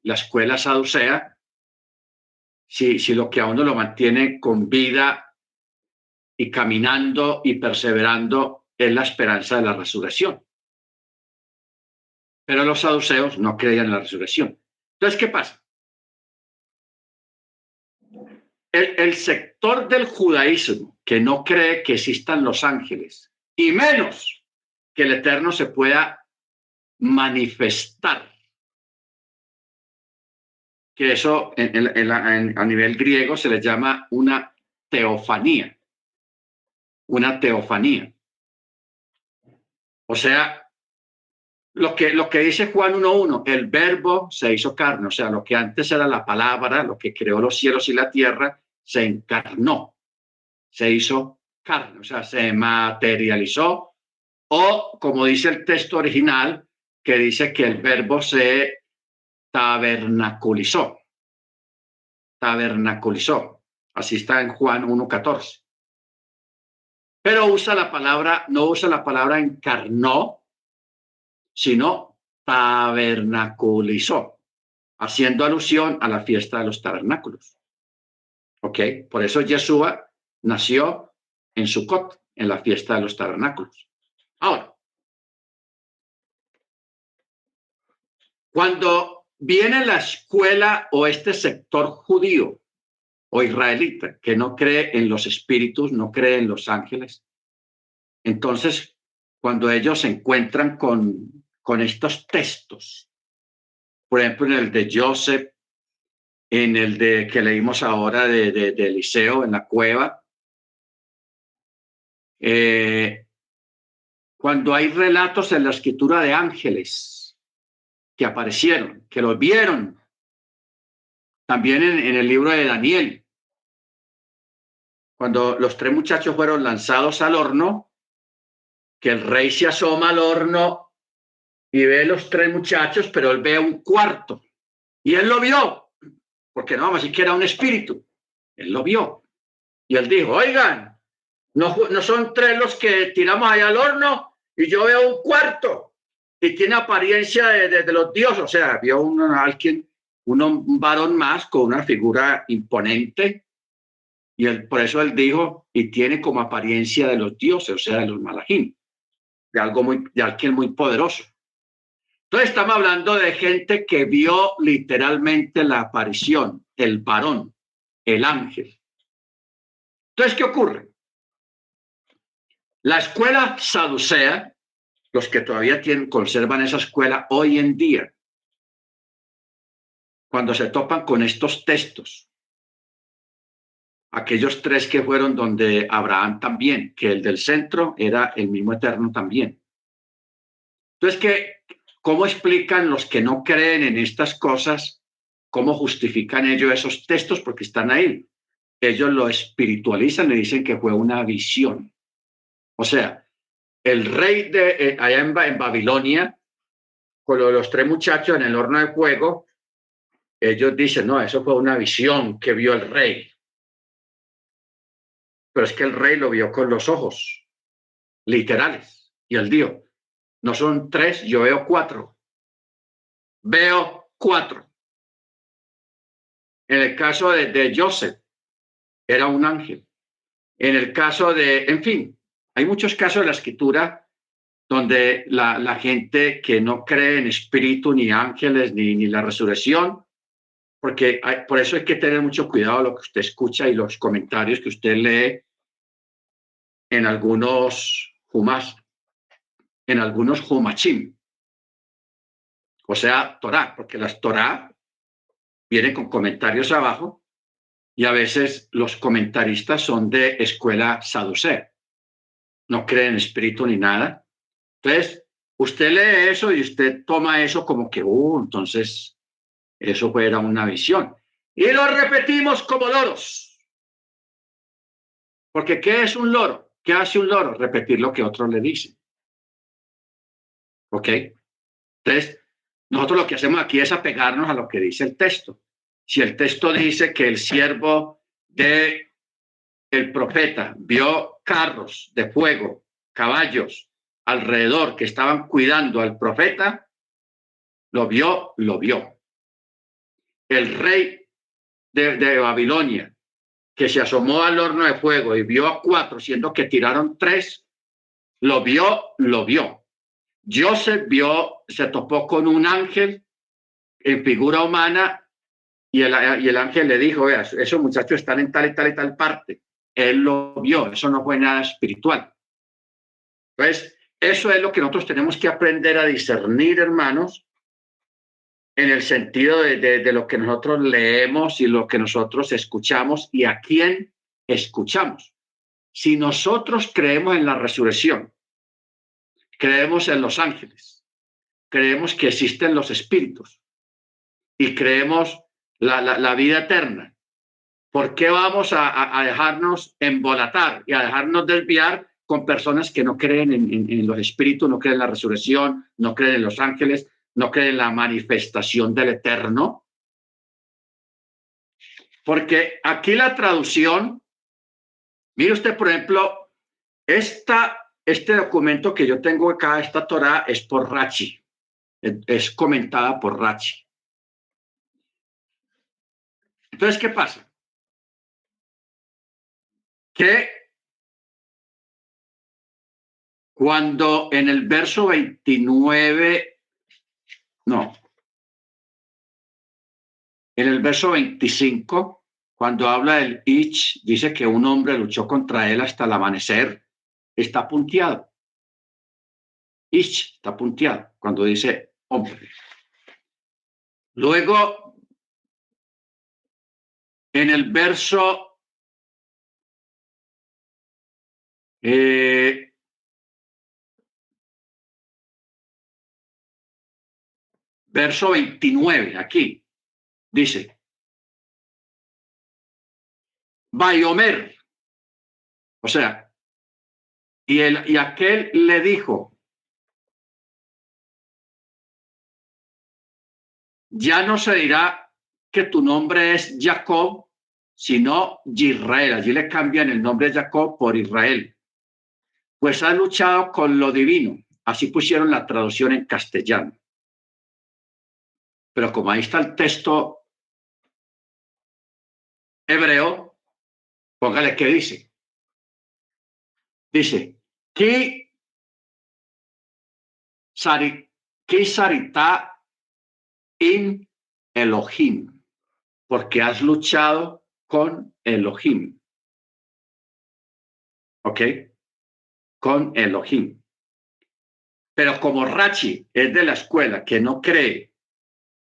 escuela saducea si lo que a uno lo mantiene con vida y caminando y perseverando es la esperanza de la resurrección. Pero los saduceos no creían en la resurrección. Entonces, ¿qué pasa? El sector del judaísmo que no cree que existan los ángeles, y menos que el Eterno se pueda manifestar, que eso a nivel griego se le llama una teofanía. Una teofanía. O sea, lo que dice Juan 1:1, el verbo se hizo carne, o sea, lo que antes era la palabra, lo que creó los cielos y la tierra, se encarnó, se hizo carne, o sea, se materializó, o como dice el texto original, que dice que el verbo se tabernaculizó. Tabernaculizó. Así está en Juan 1:14. Pero no usa la palabra encarnó, sino tabernaculizó, haciendo alusión a la fiesta de los tabernáculos. ¿Ok? Por eso Yeshua nació en Sucot, en la fiesta de los tabernáculos. Ahora, cuando viene la escuela o este sector judío o israelita que no cree en los espíritus, no cree en los ángeles, entonces cuando ellos se encuentran con estos textos, por ejemplo en el de Joseph, en el de que leímos ahora de Eliseo en la cueva, cuando hay relatos en la escritura de ángeles que aparecieron, que los vieron, también en el libro de Daniel, cuando los 3 muchachos fueron lanzados al horno, que el rey se asoma al horno y ve los 3 muchachos, pero él ve un cuarto, y él lo vio, porque no vamos a decir que era un espíritu, él lo vio, y él dijo: oigan, No, no son tres los que tiramos allá al horno y yo veo un cuarto y tiene apariencia de los dioses. O sea, vio alguien, un varón más con una figura imponente y por eso él dijo, y tiene como apariencia de los dioses, o sea, de los malajim, de alguien muy poderoso. Entonces estamos hablando de gente que vio literalmente la aparición, el varón, el ángel. Entonces, ¿qué ocurre? La escuela saducea, los que todavía conservan esa escuela hoy en día, cuando se topan con estos textos, aquellos tres que fueron donde Abraham también, que el del centro era el mismo eterno también. Entonces, ¿cómo explican los que no creen en estas cosas? ¿Cómo justifican ellos esos textos? Porque están ahí. Ellos lo espiritualizan y dicen que fue una visión. O sea, el rey de allá en Babilonia, con los tres muchachos en el horno de fuego, ellos dicen, no, eso fue una visión que vio el rey. Pero es que el rey lo vio con los ojos literales. Y él dijo, no son tres, yo veo cuatro. Veo cuatro. En el caso de Joseph, era un ángel. En el caso en fin, hay muchos casos de la escritura donde la gente que no cree en espíritu, ni ángeles, ni la resurrección, porque por eso hay que tener mucho cuidado lo que usted escucha y los comentarios que usted lee en algunos humás, en algunos humachim, o sea, Torah, porque las Torah vienen con comentarios abajo y a veces los comentaristas son de escuela saducea, no creen en espíritu ni nada. Entonces, usted lee eso y usted toma eso como que, entonces eso fuera una visión. Y lo repetimos como loros. Porque ¿qué es un loro? ¿Qué hace un loro? Repetir lo que otro le dice. ¿Ok? Entonces, nosotros lo que hacemos aquí es apegarnos a lo que dice el texto. Si el texto dice que el siervo de el profeta vio carros de fuego, caballos alrededor que estaban cuidando al profeta, lo vio, lo vio. El rey de Babilonia, que se asomó al horno de fuego y vio a cuatro, siendo que tiraron tres, lo vio, lo vio. Joseph se topó con un ángel en figura humana y el ángel le dijo, vea, esos muchachos están en tal y tal y tal parte. Él lo vio, eso no fue nada espiritual. Entonces, eso es lo que nosotros tenemos que aprender a discernir, hermanos, en el sentido de lo que nosotros leemos y lo que nosotros escuchamos y a quién escuchamos. Si nosotros creemos en la resurrección, creemos en los ángeles, creemos que existen los espíritus y creemos la vida eterna, ¿por qué vamos a dejarnos embolatar y a dejarnos desviar con personas que no creen en los espíritus, no creen en la resurrección, no creen en los ángeles, no creen en la manifestación del eterno? Porque aquí la traducción, mire usted, por ejemplo, este documento que yo tengo acá, esta Torah, es por Rachi, es comentada por Rachi. Entonces, ¿qué pasa? Que cuando en el verso 29, no, en el verso 25, cuando habla del Ich, dice que un hombre luchó contra él hasta el amanecer, está punteado. Ich está punteado cuando dice hombre. Luego, en el verso verso 29, aquí, dice, Bayomer, o sea, y aquel le dijo, ya no se dirá que tu nombre es Jacob, sino Yisrael. Allí le cambian el nombre de Jacob por Israel. Pues ha luchado con lo divino. Así pusieron la traducción en castellano. Pero como ahí está el texto hebreo, póngale qué dice. Dice, ¿qué sarita in Elohim? Porque has luchado con Elohim. ¿Ok? Con Elohim. Pero como Rachi es de la escuela que no cree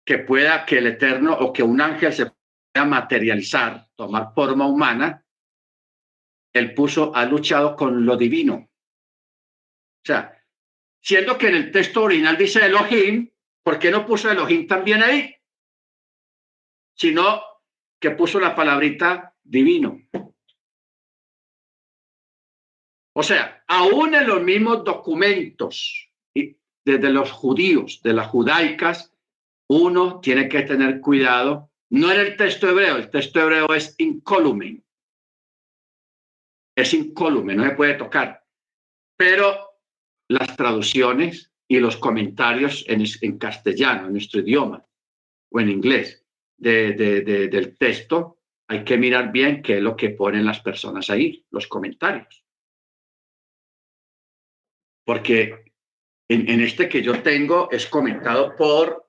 que pueda que el Eterno o que un ángel se pueda materializar, tomar forma humana, él puso, ha luchado con lo divino. O sea, siendo que en el texto original dice Elohim, ¿por qué no puso Elohim también ahí? Sino que puso la palabrita divino. O sea, aún en los mismos documentos, desde los judíos, de las judaicas, uno tiene que tener cuidado. No en el texto hebreo es incólume. Es incólume, no se puede tocar. Pero las traducciones y los comentarios en castellano, en nuestro idioma, o en inglés, del texto, hay que mirar bien qué es lo que ponen las personas ahí, los comentarios. Porque en este que yo tengo es comentado por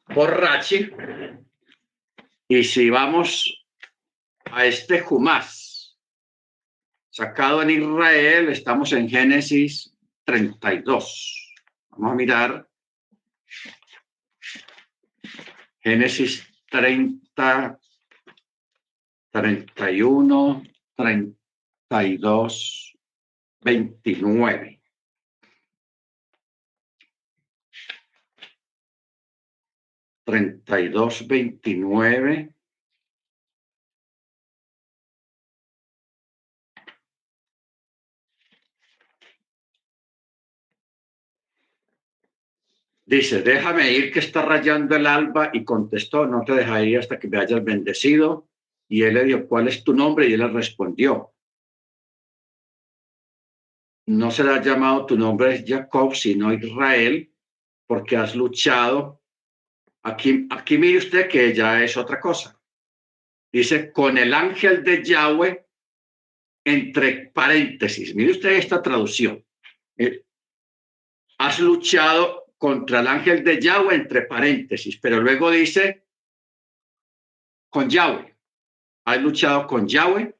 Rachi. Y si vamos a este Jumás, sacado en Israel, estamos en Génesis 32. Vamos a mirar Génesis 30, 31, 32, 29. (32, 29). Dice, déjame ir que está rayando el alba, y contestó, no te dejaré ir hasta que me hayas bendecido. Y él le dijo, ¿cuál es tu nombre? Y él le respondió, no será llamado tu nombre es Jacob, sino Israel, porque has luchado. Aquí mire usted que ya es otra cosa. Dice, con el ángel de Yahweh, entre paréntesis. Mire usted esta traducción. Has luchado contra el ángel de Yahweh, entre paréntesis, pero luego dice, con Yahweh. Has luchado con Yahweh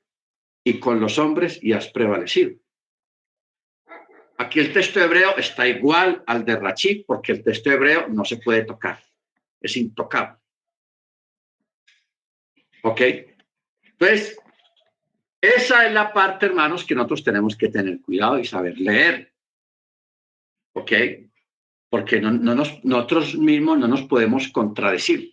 y con los hombres y has prevalecido. Aquí el texto hebreo está igual al de Rachi, porque el texto hebreo no se puede tocar. Es intocable. ¿Ok? Entonces, esa es la parte, hermanos, que nosotros tenemos que tener cuidado y saber leer. ¿Ok? Porque nosotros mismos no nos podemos contradecir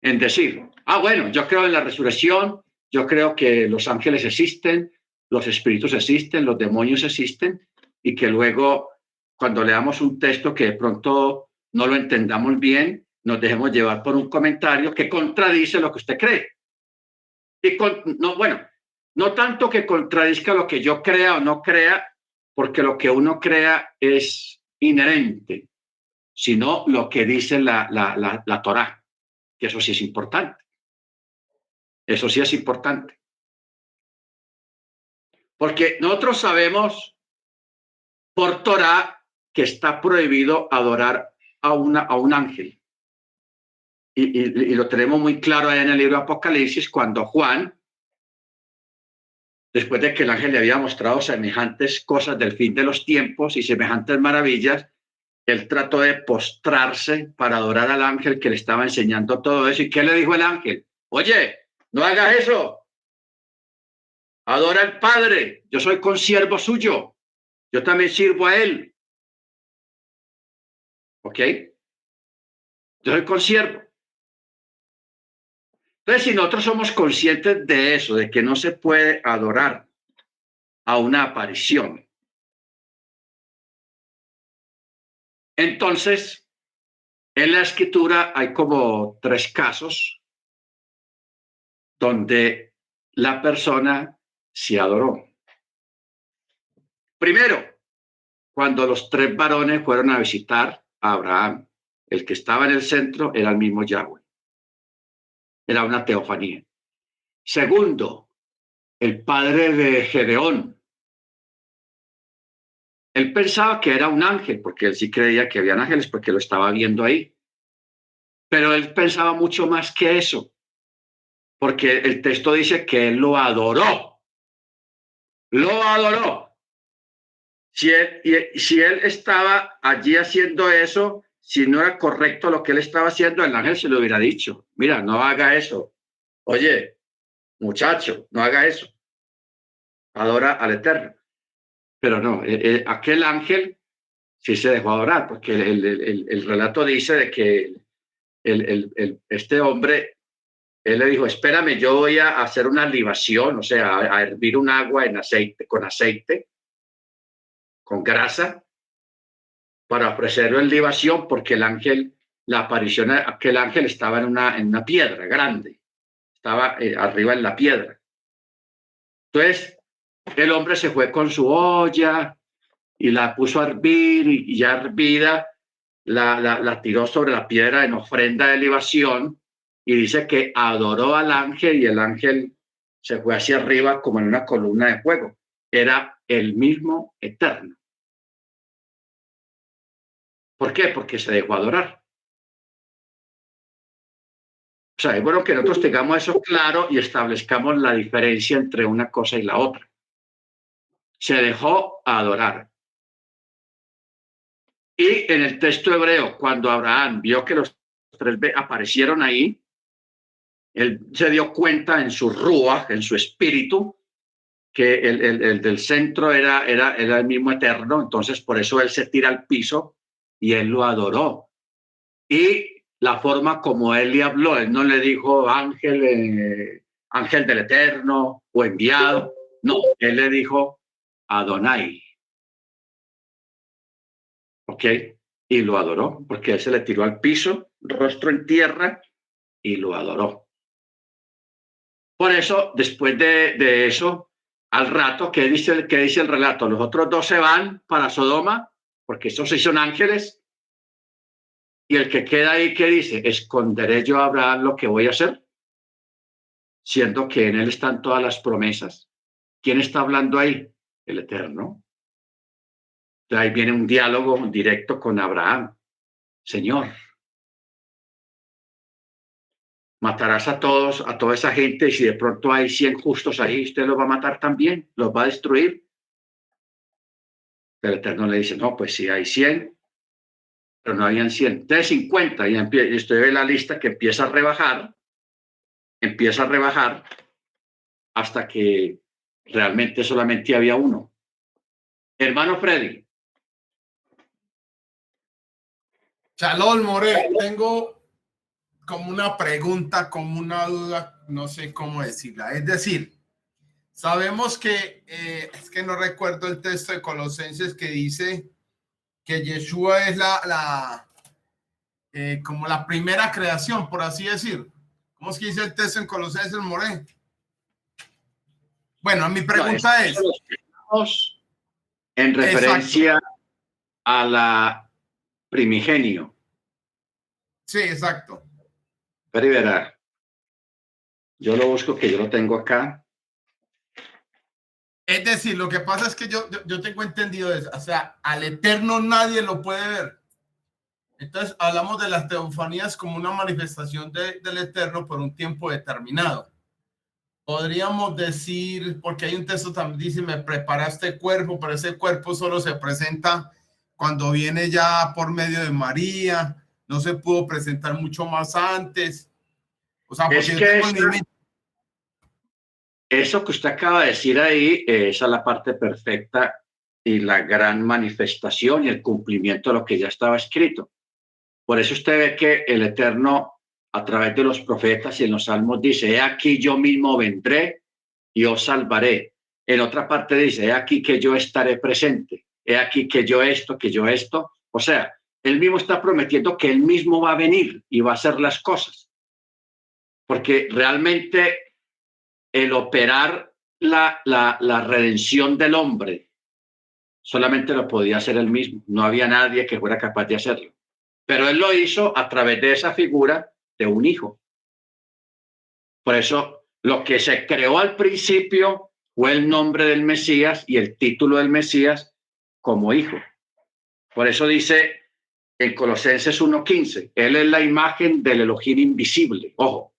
en decir, bueno, yo creo en la resurrección, yo creo que los ángeles existen, los espíritus existen, los demonios existen, y que luego, cuando leamos un texto que de pronto no lo entendamos bien, nos dejemos llevar por un comentario que contradice lo que usted cree. Y no tanto que contradizca lo que yo crea o no crea, porque lo que uno crea es inherente, sino lo que dice la Torá, que eso sí es importante. Eso sí es importante. Porque nosotros sabemos por Torá que está prohibido adorar a un ángel. Y lo tenemos muy claro ahí en el libro de Apocalipsis, cuando Juan, después de que el ángel le había mostrado semejantes cosas del fin de los tiempos y semejantes maravillas, él trató de postrarse para adorar al ángel que le estaba enseñando todo eso. ¿Y qué le dijo el ángel? Oye, no hagas eso. Adora al Padre. Yo soy consiervo suyo. Yo también sirvo a él. ¿Ok? Yo soy consiervo. Entonces, si nosotros somos conscientes de eso, de que no se puede adorar a una aparición, entonces En la escritura hay como 3 casos donde la persona se adoró. Primero, cuando los 3 varones fueron a visitar a Abraham, el que estaba en el centro era el mismo Yahweh. Era una teofanía. Segundo, el padre de Gedeón. Él pensaba que era un ángel, porque él sí creía que habían ángeles, porque lo estaba viendo ahí. Pero él pensaba mucho más que eso, porque el texto dice que él lo adoró. Lo adoró. Si él estaba allí haciendo eso, si no era correcto lo que él estaba haciendo, el ángel se lo hubiera dicho. Mira, no haga eso. Oye, muchacho, no haga eso. Adora al Eterno. Pero no, aquel ángel sí se dejó adorar, porque el relato dice de que este hombre, él le dijo, espérame, yo voy a hacer una libación, o sea, a hervir un agua en aceite, con grasa, para ofrecerlo en libación, porque el ángel, la aparición, aquel ángel estaba en una piedra grande, estaba arriba en la piedra. Entonces, el hombre se fue con su olla y la puso a hervir y ya hervida la tiró sobre la piedra en ofrenda de libación y dice que adoró al ángel y el ángel se fue hacia arriba como en una columna de fuego. Era el mismo Eterno. ¿Por qué? Porque se dejó adorar. O sea, es bueno que nosotros tengamos eso claro y establezcamos la diferencia entre una cosa y la otra. Se dejó adorar. Y en el texto hebreo, cuando Abraham vio que los 3 aparecieron ahí, él se dio cuenta en su ruach, en su espíritu, que el del centro era el mismo Eterno, entonces por eso él se tira al piso y él lo adoró. Y la forma como él le habló, él no le dijo ángel, ángel del Eterno o enviado, no, él le dijo Adonai, ¿ok? Y lo adoró, porque él se le tiró al piso, rostro en tierra, y lo adoró. Por eso, después de eso, al rato, ¿qué dice el relato? Los otros 2 se van para Sodoma, porque esos sí son ángeles, y el que queda ahí, ¿qué dice? ¿Esconderé yo a Abraham lo que voy a hacer? Siendo que en él están todas las promesas. ¿Quién está hablando ahí? El Eterno. De ahí viene un diálogo directo con Abraham. Señor, matarás a todos, a toda esa gente, y si de pronto hay 100 justos ahí, usted los va a matar también, los va a destruir. El Eterno le dice, no, pues si hay 100, pero no habían 100, entonces 50, y usted ve la lista que empieza a rebajar hasta que realmente solamente había uno. Hermano Freddy. Shalom, More, tengo como una pregunta, como una duda, no sé cómo decirla. Es decir, sabemos que, es que no recuerdo el texto de Colosenses que dice que Yeshua es como la primera creación, por así decir. ¿Cómo es que dice el texto en Colosenses, More? Bueno, mi pregunta es... En referencia exacto. A la primigenio. Sí, exacto. Pero verá, yo lo busco, que yo lo tengo acá. Es decir, lo que pasa es que yo tengo entendido eso. O sea, al Eterno nadie lo puede ver. Entonces hablamos de las teofanías como una manifestación del Eterno por un tiempo determinado. Podríamos decir, porque hay un texto también dice, me preparaste cuerpo, pero ese cuerpo solo se presenta cuando viene ya por medio de María, no se pudo presentar mucho más antes. O sea, porque es que eso que usted acaba de decir ahí, esa es la parte perfecta y la gran manifestación y el cumplimiento de lo que ya estaba escrito. Por eso usted ve que el Eterno, a través de los profetas y en los salmos, dice, he aquí yo mismo vendré y os salvaré. En otra parte dice, he aquí que yo estaré presente, he aquí que yo esto, que yo esto. O sea, Él mismo está prometiendo que él mismo va a venir y va a hacer las cosas. Porque realmente el operar la redención del hombre solamente lo podía hacer él mismo. No había nadie que fuera capaz de hacerlo. Pero él lo hizo a través de esa figura de un hijo. Por eso lo que se creó al principio fue el nombre del Mesías y el título del Mesías como hijo. Por eso dice en Colosenses 1:15, él es la imagen del Elohim invisible. Ojo,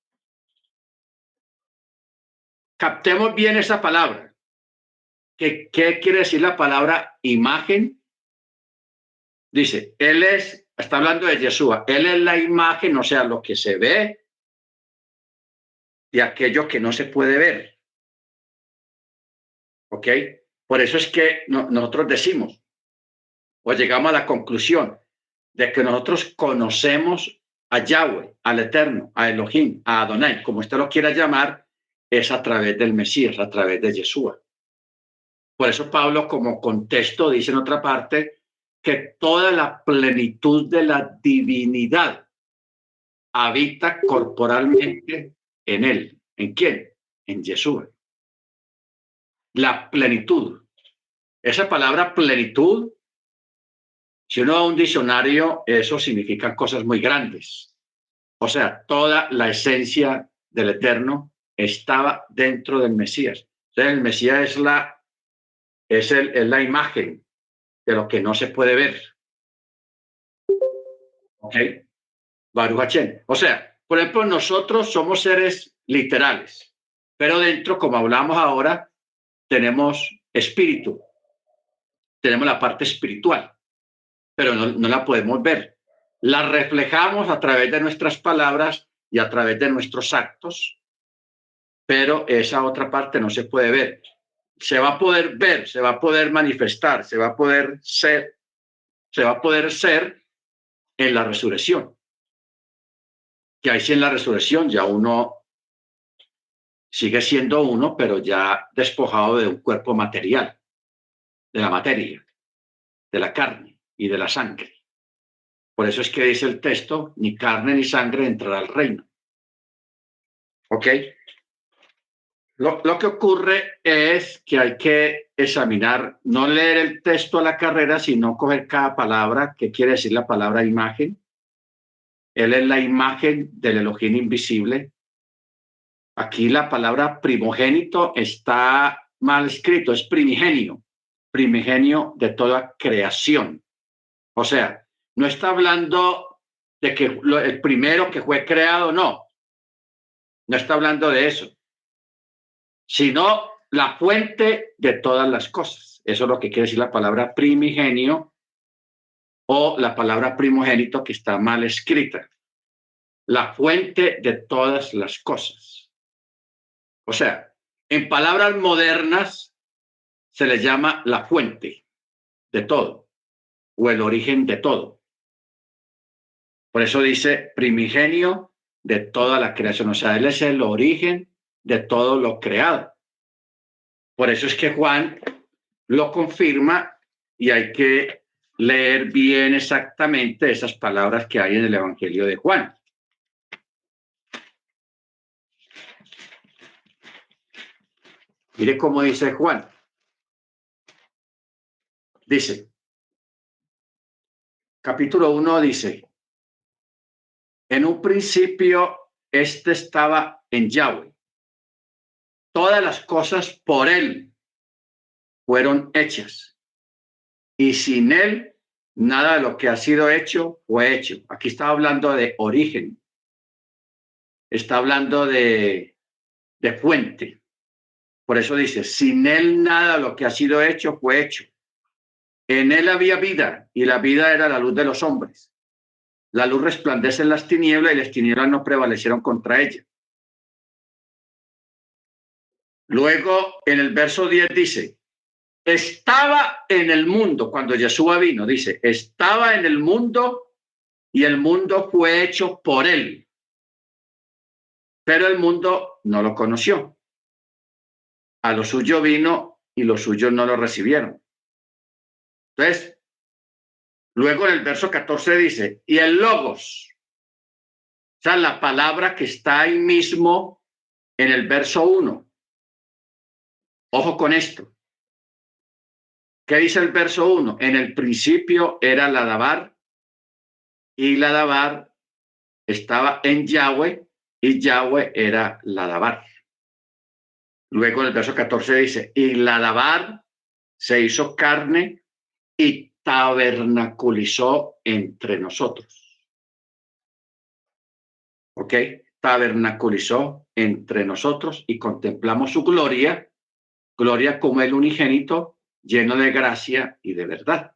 captemos bien esa palabra. ¿Qué quiere decir la palabra imagen? Dice, está hablando de Yeshua, él es la imagen, o sea, lo que se ve de aquello que no se puede ver. ¿Ok? Por eso es que nosotros decimos, o llegamos a la conclusión de que nosotros conocemos a Yahweh, al Eterno, a Elohim, a Adonai, como usted lo quiera llamar, es a través del Mesías, a través de Yeshua. Por eso Pablo, como contexto, dice en otra parte que toda la plenitud de la divinidad habita corporalmente en él. ¿En quién? En Yeshua. La plenitud. Esa palabra plenitud, si uno va a un diccionario, eso significa cosas muy grandes. O sea, toda la esencia del Eterno estaba dentro del Mesías. Entonces, el Mesías es la imagen de lo que no se puede ver. ¿Ok? Baruch Hashem. O sea, por ejemplo, nosotros somos seres literales, pero dentro, como hablamos ahora, tenemos espíritu, tenemos la parte espiritual, pero no la podemos ver. La reflejamos a través de nuestras palabras y a través de nuestros actos, pero esa otra parte no se puede ver. Se va a poder ver, se va a poder manifestar, se va a poder ser en la resurrección. Que ahí sí en la resurrección ya uno sigue siendo uno, pero ya despojado de un cuerpo material, de la materia, de la carne y de la sangre. Por eso es que dice el texto, ni carne ni sangre entrará al reino. ¿Ok? Lo que ocurre es que hay que examinar, no leer el texto a la carrera, sino coger cada palabra. ¿Qué quiere decir la palabra imagen? Él es la imagen del Elohim invisible. Aquí la palabra primogénito está mal escrito, es primigenio de toda creación. O sea, no está hablando de que el primero que fue creado, no está hablando de eso, sino la fuente de todas las cosas. Eso es lo que quiere decir la palabra primigenio o la palabra primogénito que está mal escrita. La fuente de todas las cosas. O sea, en palabras modernas se le llama la fuente de todo o el origen de todo. Por eso dice primigenio de toda la creación. O sea, él es el origen de todo lo creado. Por eso es que Juan lo confirma y hay que leer bien exactamente esas palabras que hay en el Evangelio de Juan. Mire cómo dice Juan. Dice, capítulo 1 dice, en un principio estaba en Yahweh. Todas las cosas por él fueron hechas. Y sin él, nada de lo que ha sido hecho fue hecho. Aquí está hablando de origen. Está hablando de fuente. Por eso dice, sin él nada de lo que ha sido hecho fue hecho. En él había vida y la vida era la luz de los hombres. La luz resplandece en las tinieblas y las tinieblas no prevalecieron contra ella. Luego, en el verso 10 dice, estaba en el mundo, cuando Yeshua vino, dice, estaba en el mundo y el mundo fue hecho por él. Pero el mundo no lo conoció. A lo suyo vino y los suyos no lo recibieron. Entonces, Luego en el verso 14 dice, y el logos, o sea, la palabra que está ahí mismo en el verso 1. Ojo con esto. ¿Qué dice el verso 1? En el principio era la Dabar, y la Dabar estaba en Yahweh, y Yahweh era la Dabar. Luego en el verso 14 dice, y la Dabar se hizo carne y tabernaculizó entre nosotros. ¿Ok? Tabernaculizó entre nosotros y contemplamos su gloria, gloria como el unigénito, lleno de gracia y de verdad.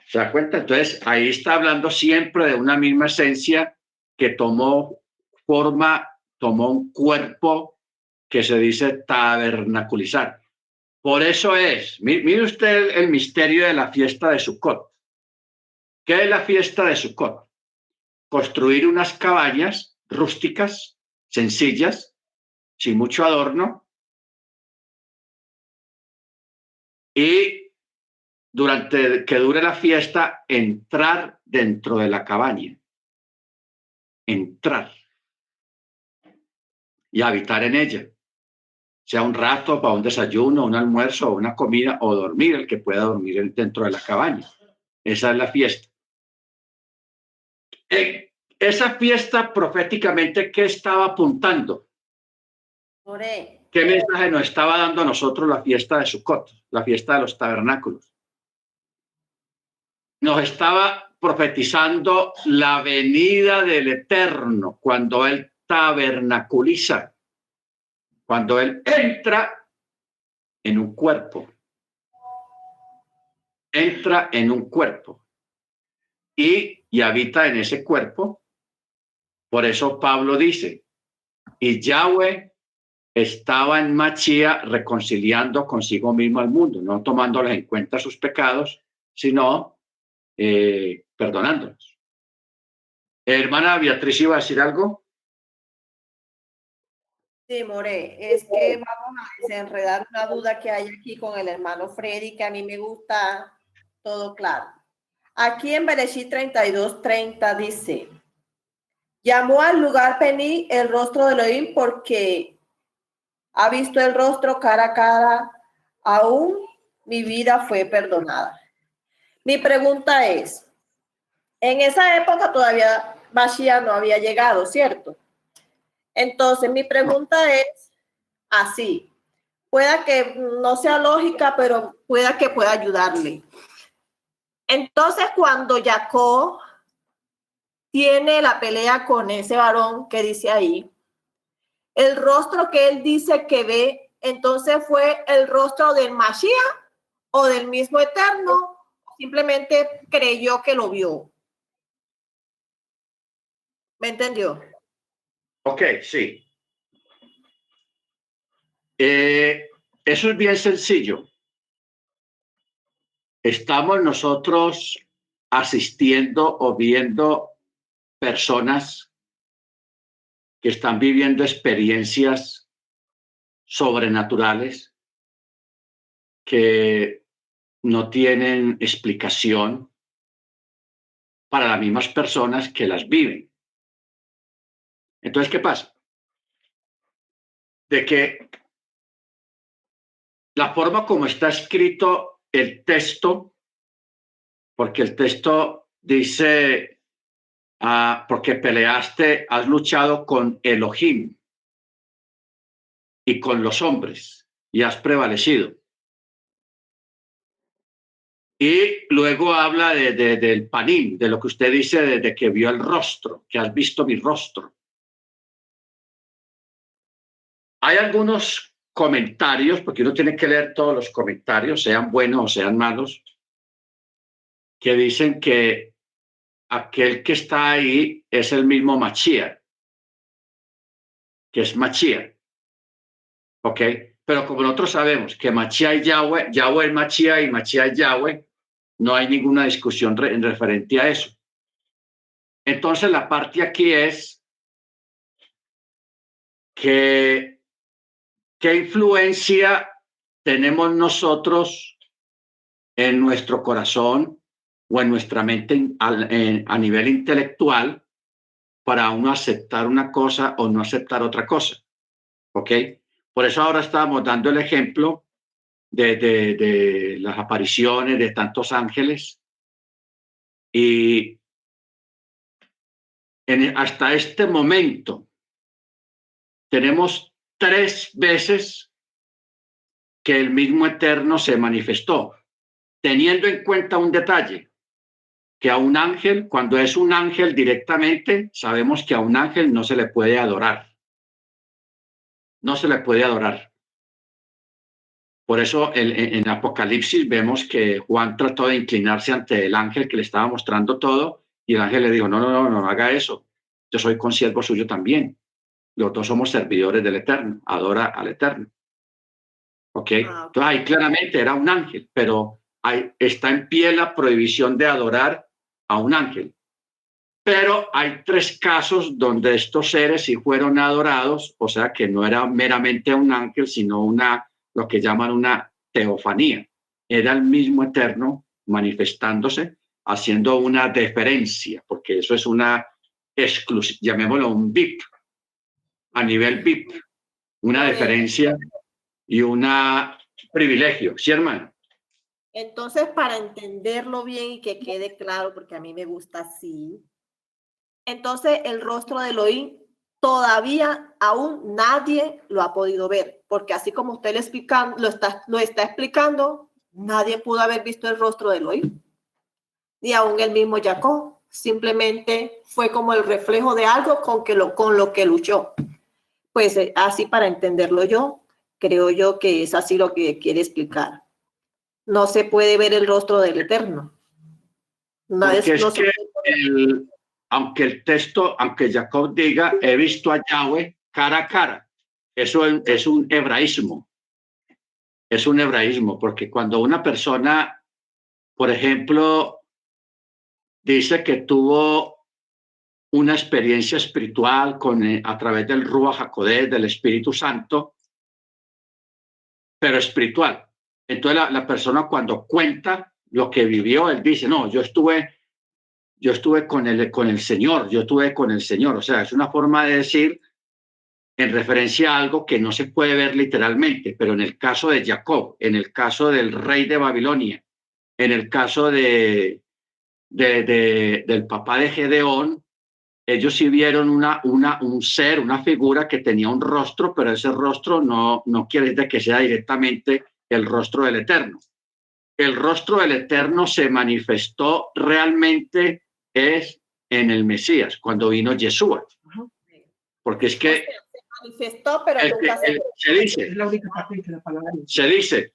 ¿Se da cuenta? Entonces, ahí está hablando siempre de una misma esencia que tomó forma, tomó un cuerpo que se dice tabernaculizar. Por eso mire usted el misterio de la fiesta de Sukkot. ¿Qué es la fiesta de Sukkot? Construir unas cabañas rústicas, sencillas, sin mucho adorno, y durante que dure la fiesta, entrar dentro de la cabaña. Entrar y habitar en ella. Sea un rato para un desayuno, un almuerzo, una comida, o dormir, el que pueda dormir dentro de la cabaña. Esa es la fiesta. Esa fiesta proféticamente, ¿qué estaba apuntando? ¿Qué mensaje nos estaba dando a nosotros la fiesta de Sukkot, la fiesta de los tabernáculos? Nos estaba profetizando la venida del Eterno cuando Él tabernaculiza, cuando Él entra en un cuerpo. Entra en un cuerpo y habita en ese cuerpo. Por eso Pablo dice, y Yahweh estaba en Machía reconciliando consigo mismo al mundo, no tomándoles en cuenta sus pecados, sino perdonándolos. Hermana Beatriz, ¿iba a decir algo? Sí, More, es que vamos a desenredar una duda que hay aquí con el hermano Freddy, que a mí me gusta todo claro. Aquí en Bereshit 32:30 dice, llamó al lugar Pení el rostro de Elohim porque ha visto el rostro cara a cara, aún mi vida fue perdonada. Mi pregunta es, en esa época todavía Mashiach no había llegado, ¿cierto? Entonces mi pregunta es así, pueda que no sea lógica, pero pueda que pueda ayudarle. Entonces cuando Jacob tiene la pelea con ese varón que dice ahí, el rostro que él dice que ve, entonces fue el rostro del Mashiach o del mismo Eterno, simplemente creyó que lo vio. ¿Me entendió? Ok, sí. Eso es bien sencillo. Estamos nosotros asistiendo o viendo personas que están viviendo experiencias sobrenaturales que no tienen explicación para las mismas personas que las viven. Entonces, ¿qué pasa? De que la forma como está escrito el texto, porque el texto dice, porque peleaste, has luchado con Elohim y con los hombres y has prevalecido. Y luego habla del panim, de lo que usted dice, de que vio el rostro, que has visto mi rostro. Hay algunos comentarios, porque uno tiene que leer todos los comentarios, sean buenos o sean malos, que dicen que aquel que está ahí es el mismo Mashiach, que es Mashiach. ¿Ok? Pero como nosotros sabemos que Mashiach es Yahweh, Yahweh es Mashiach y Mashiach es Yahweh, no hay ninguna discusión en referente a eso. Entonces la parte aquí es que qué influencia tenemos nosotros en nuestro corazón o en nuestra mente a nivel intelectual para uno aceptar una cosa o no aceptar otra cosa. ¿Ok? Por eso ahora estábamos dando el ejemplo de las apariciones de tantos ángeles y hasta este momento tenemos 3 veces que el mismo Eterno se manifestó, teniendo en cuenta un detalle, que a un ángel, cuando es un ángel directamente, sabemos que a un ángel no se le puede adorar. No se le puede adorar. Por eso en Apocalipsis vemos que Juan trató de inclinarse ante el ángel que le estaba mostrando todo y el ángel le dijo, no haga eso. Yo soy consiervo suyo también. Los dos somos servidores del Eterno. Adora al Eterno. ¿Ok? Entonces ahí claramente era un ángel, pero está en pie la prohibición de adorar a un ángel. Pero hay 3 casos donde estos seres sí fueron adorados, o sea que no era meramente un ángel, sino lo que llaman una teofanía. Era el mismo Eterno manifestándose, haciendo una deferencia, porque eso es una exclusiva, llamémoslo un VIP, a nivel VIP, una deferencia y un privilegio, ¿sí, hermano? Entonces, para entenderlo bien y que quede claro, porque a mí me gusta así, entonces el rostro de Elohim todavía aún nadie lo ha podido ver, porque así como usted lo está explicando, nadie pudo haber visto el rostro de Elohim, ni aún el mismo Jacob, simplemente fue como el reflejo de algo con lo que luchó. Pues así para entenderlo yo, creo yo que es así lo que quiere explicar. No se puede ver el rostro del Eterno. Aunque Jacob diga, he visto a Yahweh cara a cara, eso es un hebraísmo. Es un hebraísmo, porque cuando una persona, por ejemplo, dice que tuvo una experiencia espiritual a través del Ruach HaKodesh, del Espíritu Santo, pero espiritual. Entonces la persona cuando cuenta lo que vivió, él dice, no, yo estuve con el Señor, yo estuve con el Señor. O sea, es una forma de decir en referencia a algo que no se puede ver literalmente, pero en el caso de Jacob, en el caso del rey de Babilonia, en el caso del papá de Gedeón, ellos sí vieron un ser, una figura que tenía un rostro, pero ese rostro no quiere decir que sea directamente el rostro del Eterno. El rostro del Eterno se manifestó realmente es en el Mesías, cuando vino Yeshua. Porque es que se manifestó, pero nunca se dice,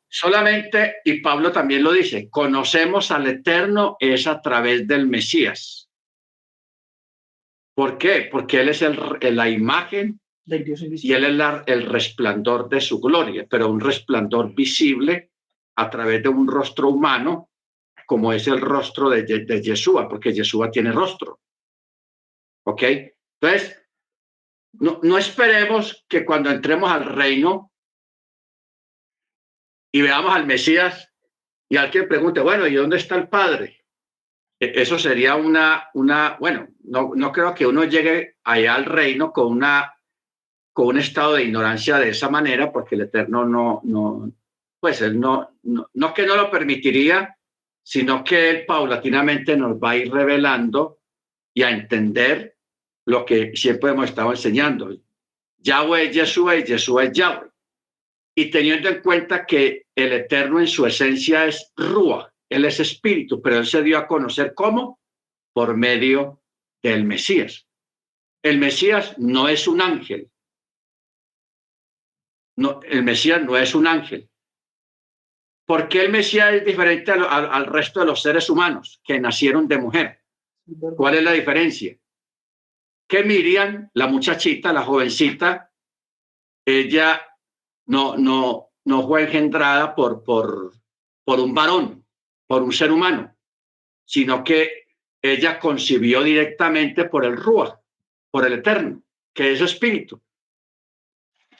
solamente, y Pablo también lo dice, conocemos al Eterno es a través del Mesías. ¿Por qué? Porque Él es la imagen y Él es el resplandor de su gloria, pero un resplandor visible a través de un rostro humano, como es el rostro de Yeshua, porque Yeshua tiene rostro. ¿Ok? Entonces, no esperemos que cuando entremos al reino y veamos al Mesías y alguien pregunte, bueno, ¿y dónde está el Padre? Eso sería bueno, no creo que uno llegue allá al reino con un estado de ignorancia de esa manera, porque el Eterno pues él no que no lo permitiría, sino que él paulatinamente nos va a ir revelando y a entender lo que siempre hemos estado enseñando. Yahweh es Yeshua y Yeshua es Yahweh. Y teniendo en cuenta que el Eterno en su esencia es Ruach, Él es espíritu, pero Él se dio a conocer ¿cómo? Por medio del Mesías. El Mesías no es un ángel. No, el Mesías no es un ángel. ¿Por qué el Mesías es diferente al resto de los seres humanos que nacieron de mujer? ¿Cuál es la diferencia? Que Miriam, la muchachita, la jovencita, ella no fue engendrada por un varón, por un ser humano, sino que ella concibió directamente por el Ruach, por el Eterno, que es espíritu.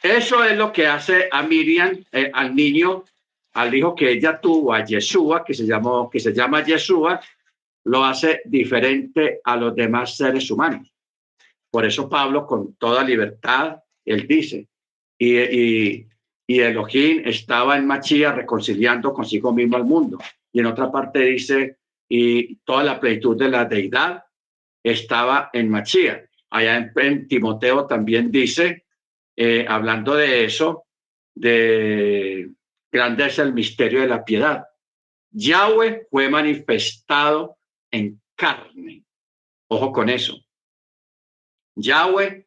Eso es lo que hace a Miriam, al niño, al hijo que ella tuvo, a Yeshua, que se llama Yeshua, lo hace diferente a los demás seres humanos. Por eso Pablo, con toda libertad, él dice, y Elohim estaba en Mashiach reconciliando consigo mismo al mundo. Y en otra parte dice, y toda la plenitud de la deidad estaba en Mashiach. Allá en Timoteo también dice, hablando de eso, de grande es el misterio de la piedad. Yahweh fue manifestado en carne. Ojo con eso. Yahweh,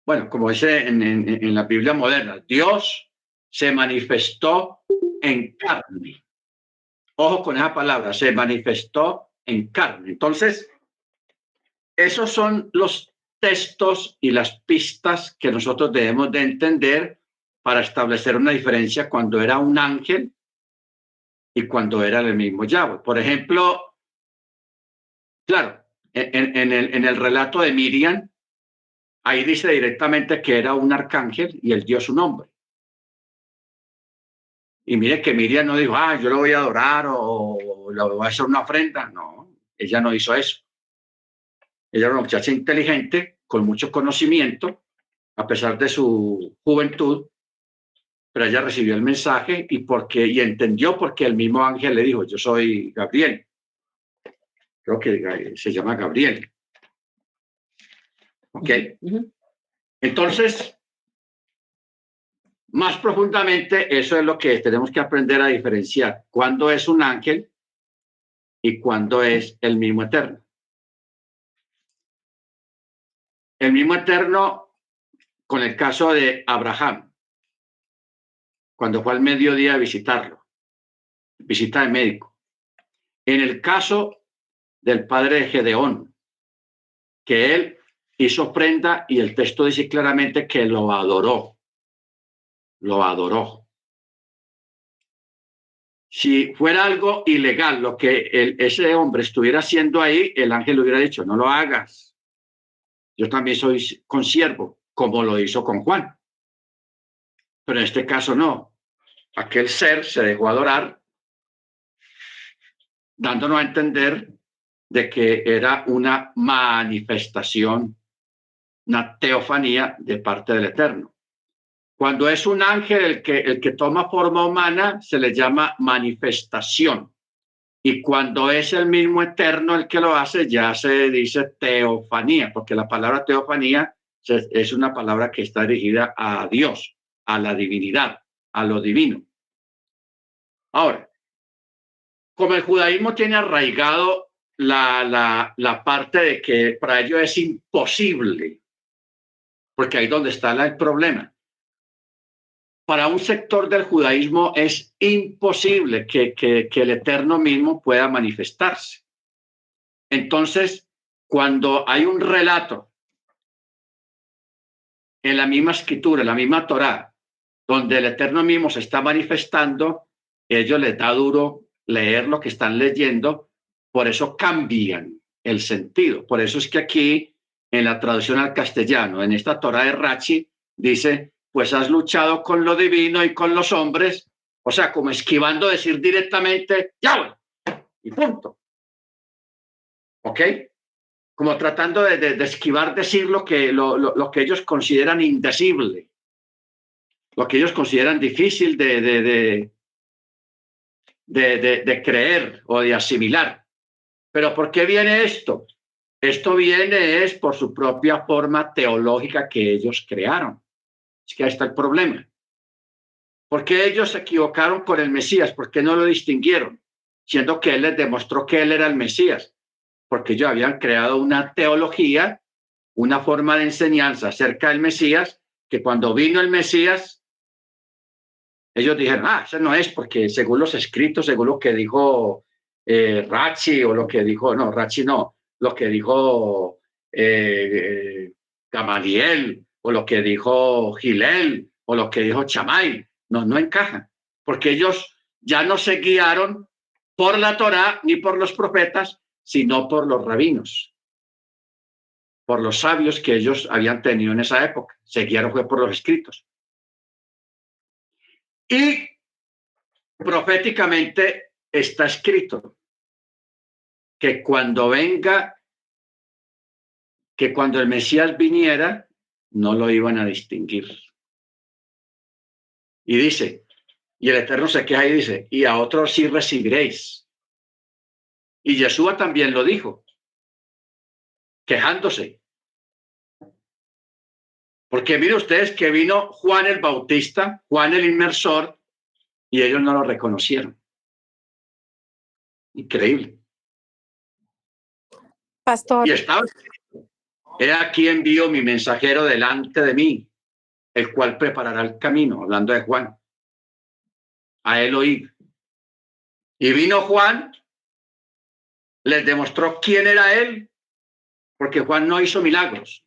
bueno, como dice en la Biblia moderna, Dios se manifestó en carne. Ojo con esa palabra, se manifestó en carne. Entonces, esos son los textos y las pistas que nosotros debemos de entender para establecer una diferencia cuando era un ángel y cuando era el mismo Yahweh. Por ejemplo, claro, en el relato de Miriam, ahí dice directamente que era un arcángel y él dio su nombre. Y mire que Miriam no dijo, yo lo voy a adorar o le voy a hacer una ofrenda. No, ella no hizo eso. Ella era una muchacha inteligente, con mucho conocimiento, a pesar de su juventud, pero ella recibió el mensaje y entendió porque el mismo ángel le dijo, yo soy Gabriel. Creo que se llama Gabriel. ¿Ok? Entonces, más profundamente, eso es lo que tenemos que aprender a diferenciar. ¿Cuándo es un ángel y cuándo es el mismo eterno? El mismo eterno con el caso de Abraham, cuando fue al mediodía a visitarlo, visita de médico. En el caso del padre de Gedeón, que él hizo ofrenda y el texto dice claramente que lo adoró. Lo adoró. Si fuera algo ilegal lo que ese hombre estuviera haciendo ahí, el ángel le hubiera dicho, no lo hagas. Yo también soy consiervo, como lo hizo con Juan. Pero en este caso no. Aquel ser se dejó adorar, dándonos a entender de que era una manifestación, una teofanía de parte del Eterno. Cuando es un ángel el que toma forma humana, se le llama manifestación. Y cuando es el mismo Eterno el que lo hace, ya se dice teofanía, porque la palabra teofanía es una palabra que está dirigida a Dios, a la divinidad, a lo divino. Ahora, como el judaísmo tiene arraigado la parte de que para ello es imposible, porque ahí es donde está el problema. Para un sector del judaísmo es imposible que el Eterno mismo pueda manifestarse. Entonces, cuando hay un relato en la misma escritura, en la misma Torá, donde el Eterno mismo se está manifestando, ellos les da duro leer lo que están leyendo, por eso cambian el sentido. Por eso es que aquí, en la traducción al castellano, en esta Torá de Rachi, dice, pues has luchado con lo divino y con los hombres, o sea, como esquivando decir directamente, Yahweh, y punto. ¿Ok? Como tratando de esquivar decir lo que ellos consideran indecible, lo que ellos consideran difícil de creer o de asimilar. ¿Pero por qué viene esto? Esto viene es por su propia forma teológica que ellos crearon. Es que ahí está el problema. ¿Por qué ellos se equivocaron con el Mesías? ¿Por qué no lo distinguieron? Siendo que él les demostró que él era el Mesías. Porque ellos habían creado una teología, una forma de enseñanza acerca del Mesías, que cuando vino el Mesías, ellos dijeron, ese no es, porque según los escritos, según lo que dijo Rachi, o lo que dijo, no, Rachi no, lo que dijo Gamaliel, o lo que dijo Gilel, o lo que dijo Chamay, no encajan, porque ellos ya no se guiaron por la Torá ni por los profetas, sino por los rabinos, por los sabios que ellos habían tenido en esa época. Se guiaron fue por los escritos. Y proféticamente está escrito que cuando el Mesías viniera, no lo iban a distinguir. Y dice, y el Eterno se queja y dice, y a otros sí recibiréis. Y Yeshua también lo dijo, quejándose. Porque miren ustedes que vino Juan el Bautista, Juan el Inmersor, y ellos no lo reconocieron. Increíble. Pastor. Y estaba, he aquí envío mi mensajero delante de mí, el cual preparará el camino, hablando de Juan. A él oír. Y vino Juan, les demostró quién era él, porque Juan no hizo milagros,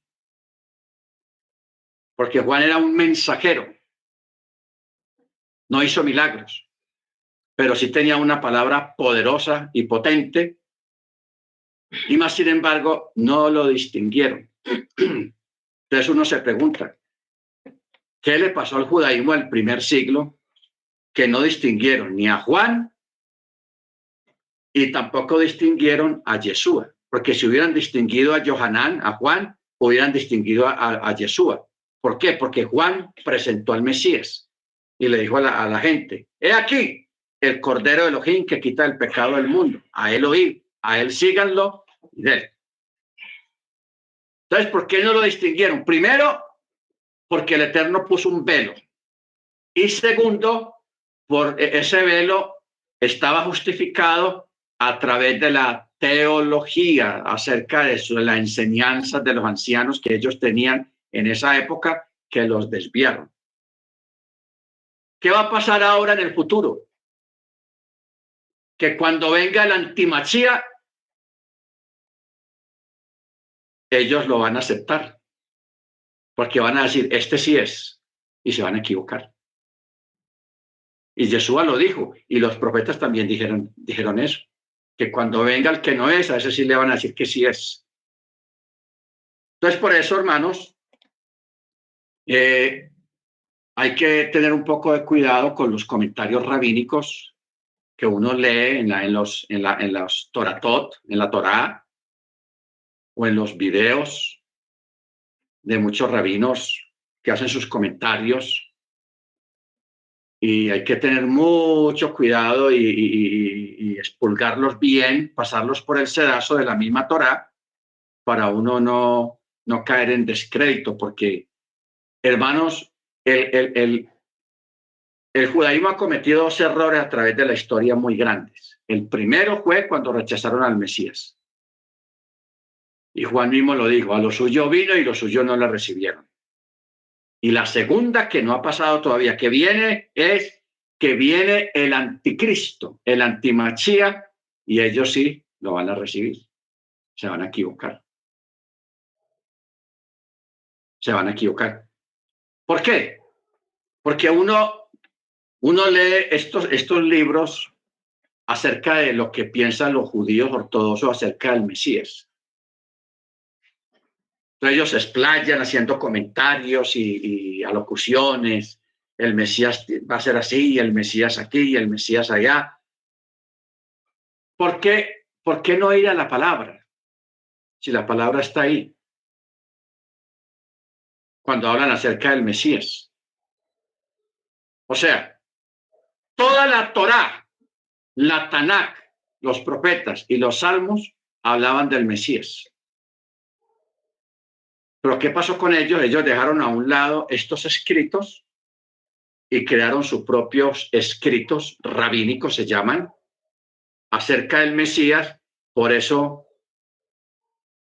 porque Juan era un mensajero, no hizo milagros, pero sí tenía una palabra poderosa y potente, y más sin embargo no lo distinguieron. Entonces uno se pregunta, ¿qué le pasó al judaísmo del primer siglo que no distinguieron ni a Juan y tampoco distinguieron a Yeshua? Porque si hubieran distinguido a Johanán, a Juan, hubieran distinguido a Yeshua. ¿Por qué? Porque Juan presentó al Mesías y le dijo a la gente, he aquí el Cordero de Elohim que quita el pecado del mundo. A él oír, a él síganlo y de él. Entonces, ¿por qué no lo distinguieron? Primero, porque el Eterno puso un velo. Y segundo, por ese velo estaba justificado a través de la teología acerca de la enseñanza de los ancianos que ellos tenían en esa época, que los desviaron. ¿Qué va a pasar ahora en el futuro? Que cuando venga el antimachía, ellos lo van a aceptar, porque van a decir, este sí es, y se van a equivocar. Y Yeshua lo dijo, y los profetas también dijeron eso, que cuando venga el que no es, a ese sí le van a decir que sí es. Entonces, por eso, hermanos, hay que tener un poco de cuidado con los comentarios rabínicos que uno lee en los Toratot, en la Torá, o en los videos de muchos rabinos que hacen sus comentarios. Y hay que tener mucho cuidado y expurgarlos bien, pasarlos por el sedazo de la misma Torá para uno no caer en descrédito, porque, hermanos, el judaísmo ha cometido 2 errores a través de la historia muy grandes. El primero fue cuando rechazaron al Mesías. Y Juan mismo lo dijo, a lo suyo vino y los suyos no la recibieron. Y la segunda, que no ha pasado todavía, que viene, es que viene el anticristo, el antimachía, y ellos sí lo van a recibir. Se van a equivocar. Se van a equivocar. ¿Por qué? Porque uno lee estos libros acerca de lo que piensan los judíos ortodoxos acerca del Mesías. Entonces ellos se explayan haciendo comentarios y alocuciones. El Mesías va a ser así, y el Mesías aquí, y el Mesías allá. ¿Por qué no ir a la palabra? Si la palabra está ahí. Cuando hablan acerca del Mesías. O sea, toda la Torá, la Tanakh, los profetas y los salmos hablaban del Mesías. Pero ¿qué pasó con ellos? Ellos dejaron a un lado estos escritos y crearon sus propios escritos rabínicos, se llaman, acerca del Mesías. Por eso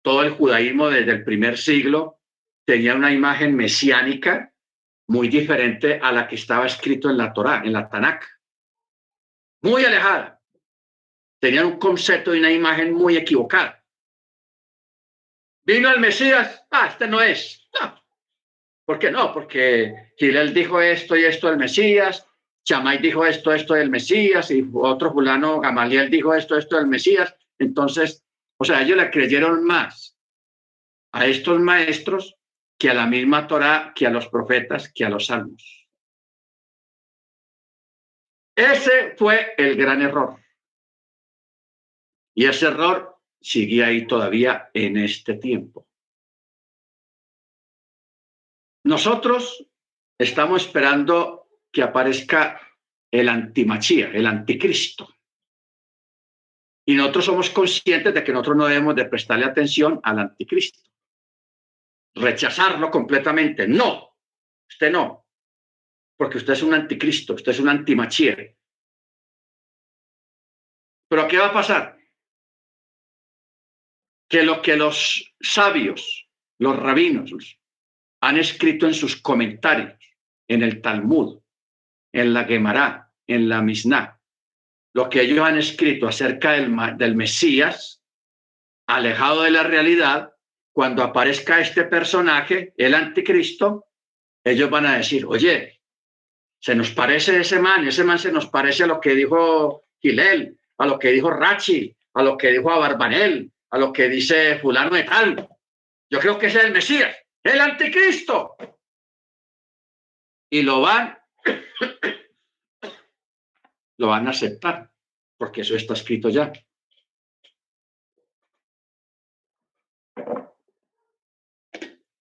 todo el judaísmo desde el primer siglo tenía una imagen mesiánica muy diferente a la que estaba escrito en la Torá, en la Tanakh. Muy alejada. Tenían un concepto y una imagen muy equivocada. Vino el Mesías, este no es. No. ¿Por qué no? Porque Gilel dijo esto y esto del Mesías, Shammai dijo esto del Mesías, y otro fulano, Gamaliel, dijo esto del Mesías. Entonces, o sea, ellos le creyeron más a estos maestros que a la misma Torá, que a los profetas, que a los salmos. Ese fue el gran error. Y ese error sigue ahí todavía en este tiempo. Nosotros estamos esperando que aparezca el antimachía, el anticristo. Y nosotros somos conscientes de que nosotros no debemos de prestarle atención al anticristo. Rechazarlo completamente. No, usted no. Porque usted es un anticristo, usted es un antimachía. Pero ¿qué va a pasar? Que lo que los sabios, los rabinos, han escrito en sus comentarios, en el Talmud, en la Gemara, en la Mishnah, lo que ellos han escrito acerca del Mesías, alejado de la realidad, cuando aparezca este personaje, el anticristo, ellos van a decir, oye, se nos parece ese man se nos parece a lo que dijo Gilel, a lo que dijo Rachi, a lo que dijo Abarbanel, a lo que dice fulano de tal. Yo creo que ese es el Mesías, el anticristo. Y lo van a aceptar, porque eso está escrito ya.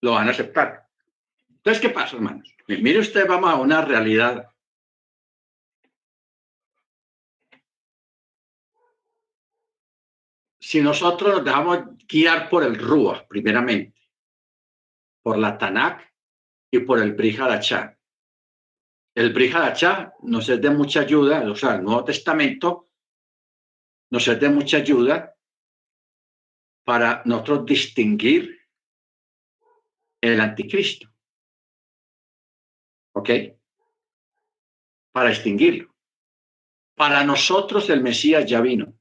Lo van a aceptar. Entonces, ¿qué pasa, hermanos? Mire usted, vamos a una realidad. Si nosotros nos dejamos guiar por el Ruach, primeramente, por la Tanakh y por el Brit Hadashah. El Brit Hadashah nos es de mucha ayuda, o sea, el Nuevo Testamento nos es de mucha ayuda para nosotros distinguir el anticristo. ¿Ok? Para distinguirlo. Para nosotros el Mesías ya vino.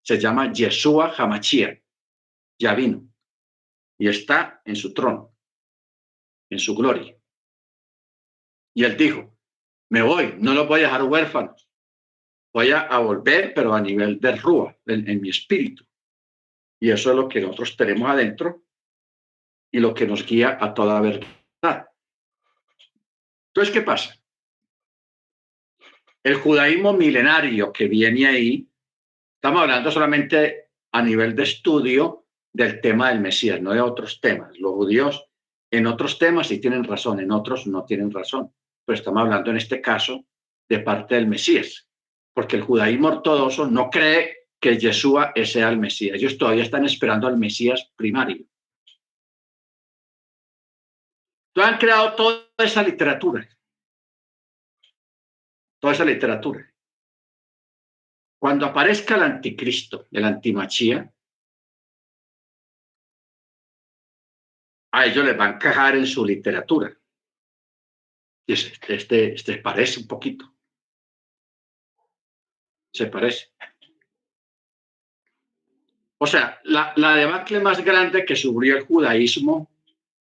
Se llama Yeshua Hamashiach. Ya vino. Y está en su trono, en su gloria. Y él dijo, me voy, no los voy a dejar huérfanos. Voy a volver, pero a nivel de Rúa, en mi espíritu. Y eso es lo que nosotros tenemos adentro y lo que nos guía a toda verdad. Entonces, ¿qué pasa? El judaísmo milenario que viene ahí, estamos hablando solamente a nivel de estudio del tema del Mesías, no de otros temas. Los judíos en otros temas sí tienen razón, en otros no tienen razón. Pero estamos hablando en este caso de parte del Mesías, porque el judaísmo ortodoxo no cree que Yeshua sea el Mesías. Ellos todavía están esperando al Mesías primario. Entonces han creado toda esa literatura. Cuando aparezca el anticristo, el antimachía, a ellos les va a encajar en su literatura. Y este parece un poquito. Se parece. O sea, la debacle más grande que sufrió el judaísmo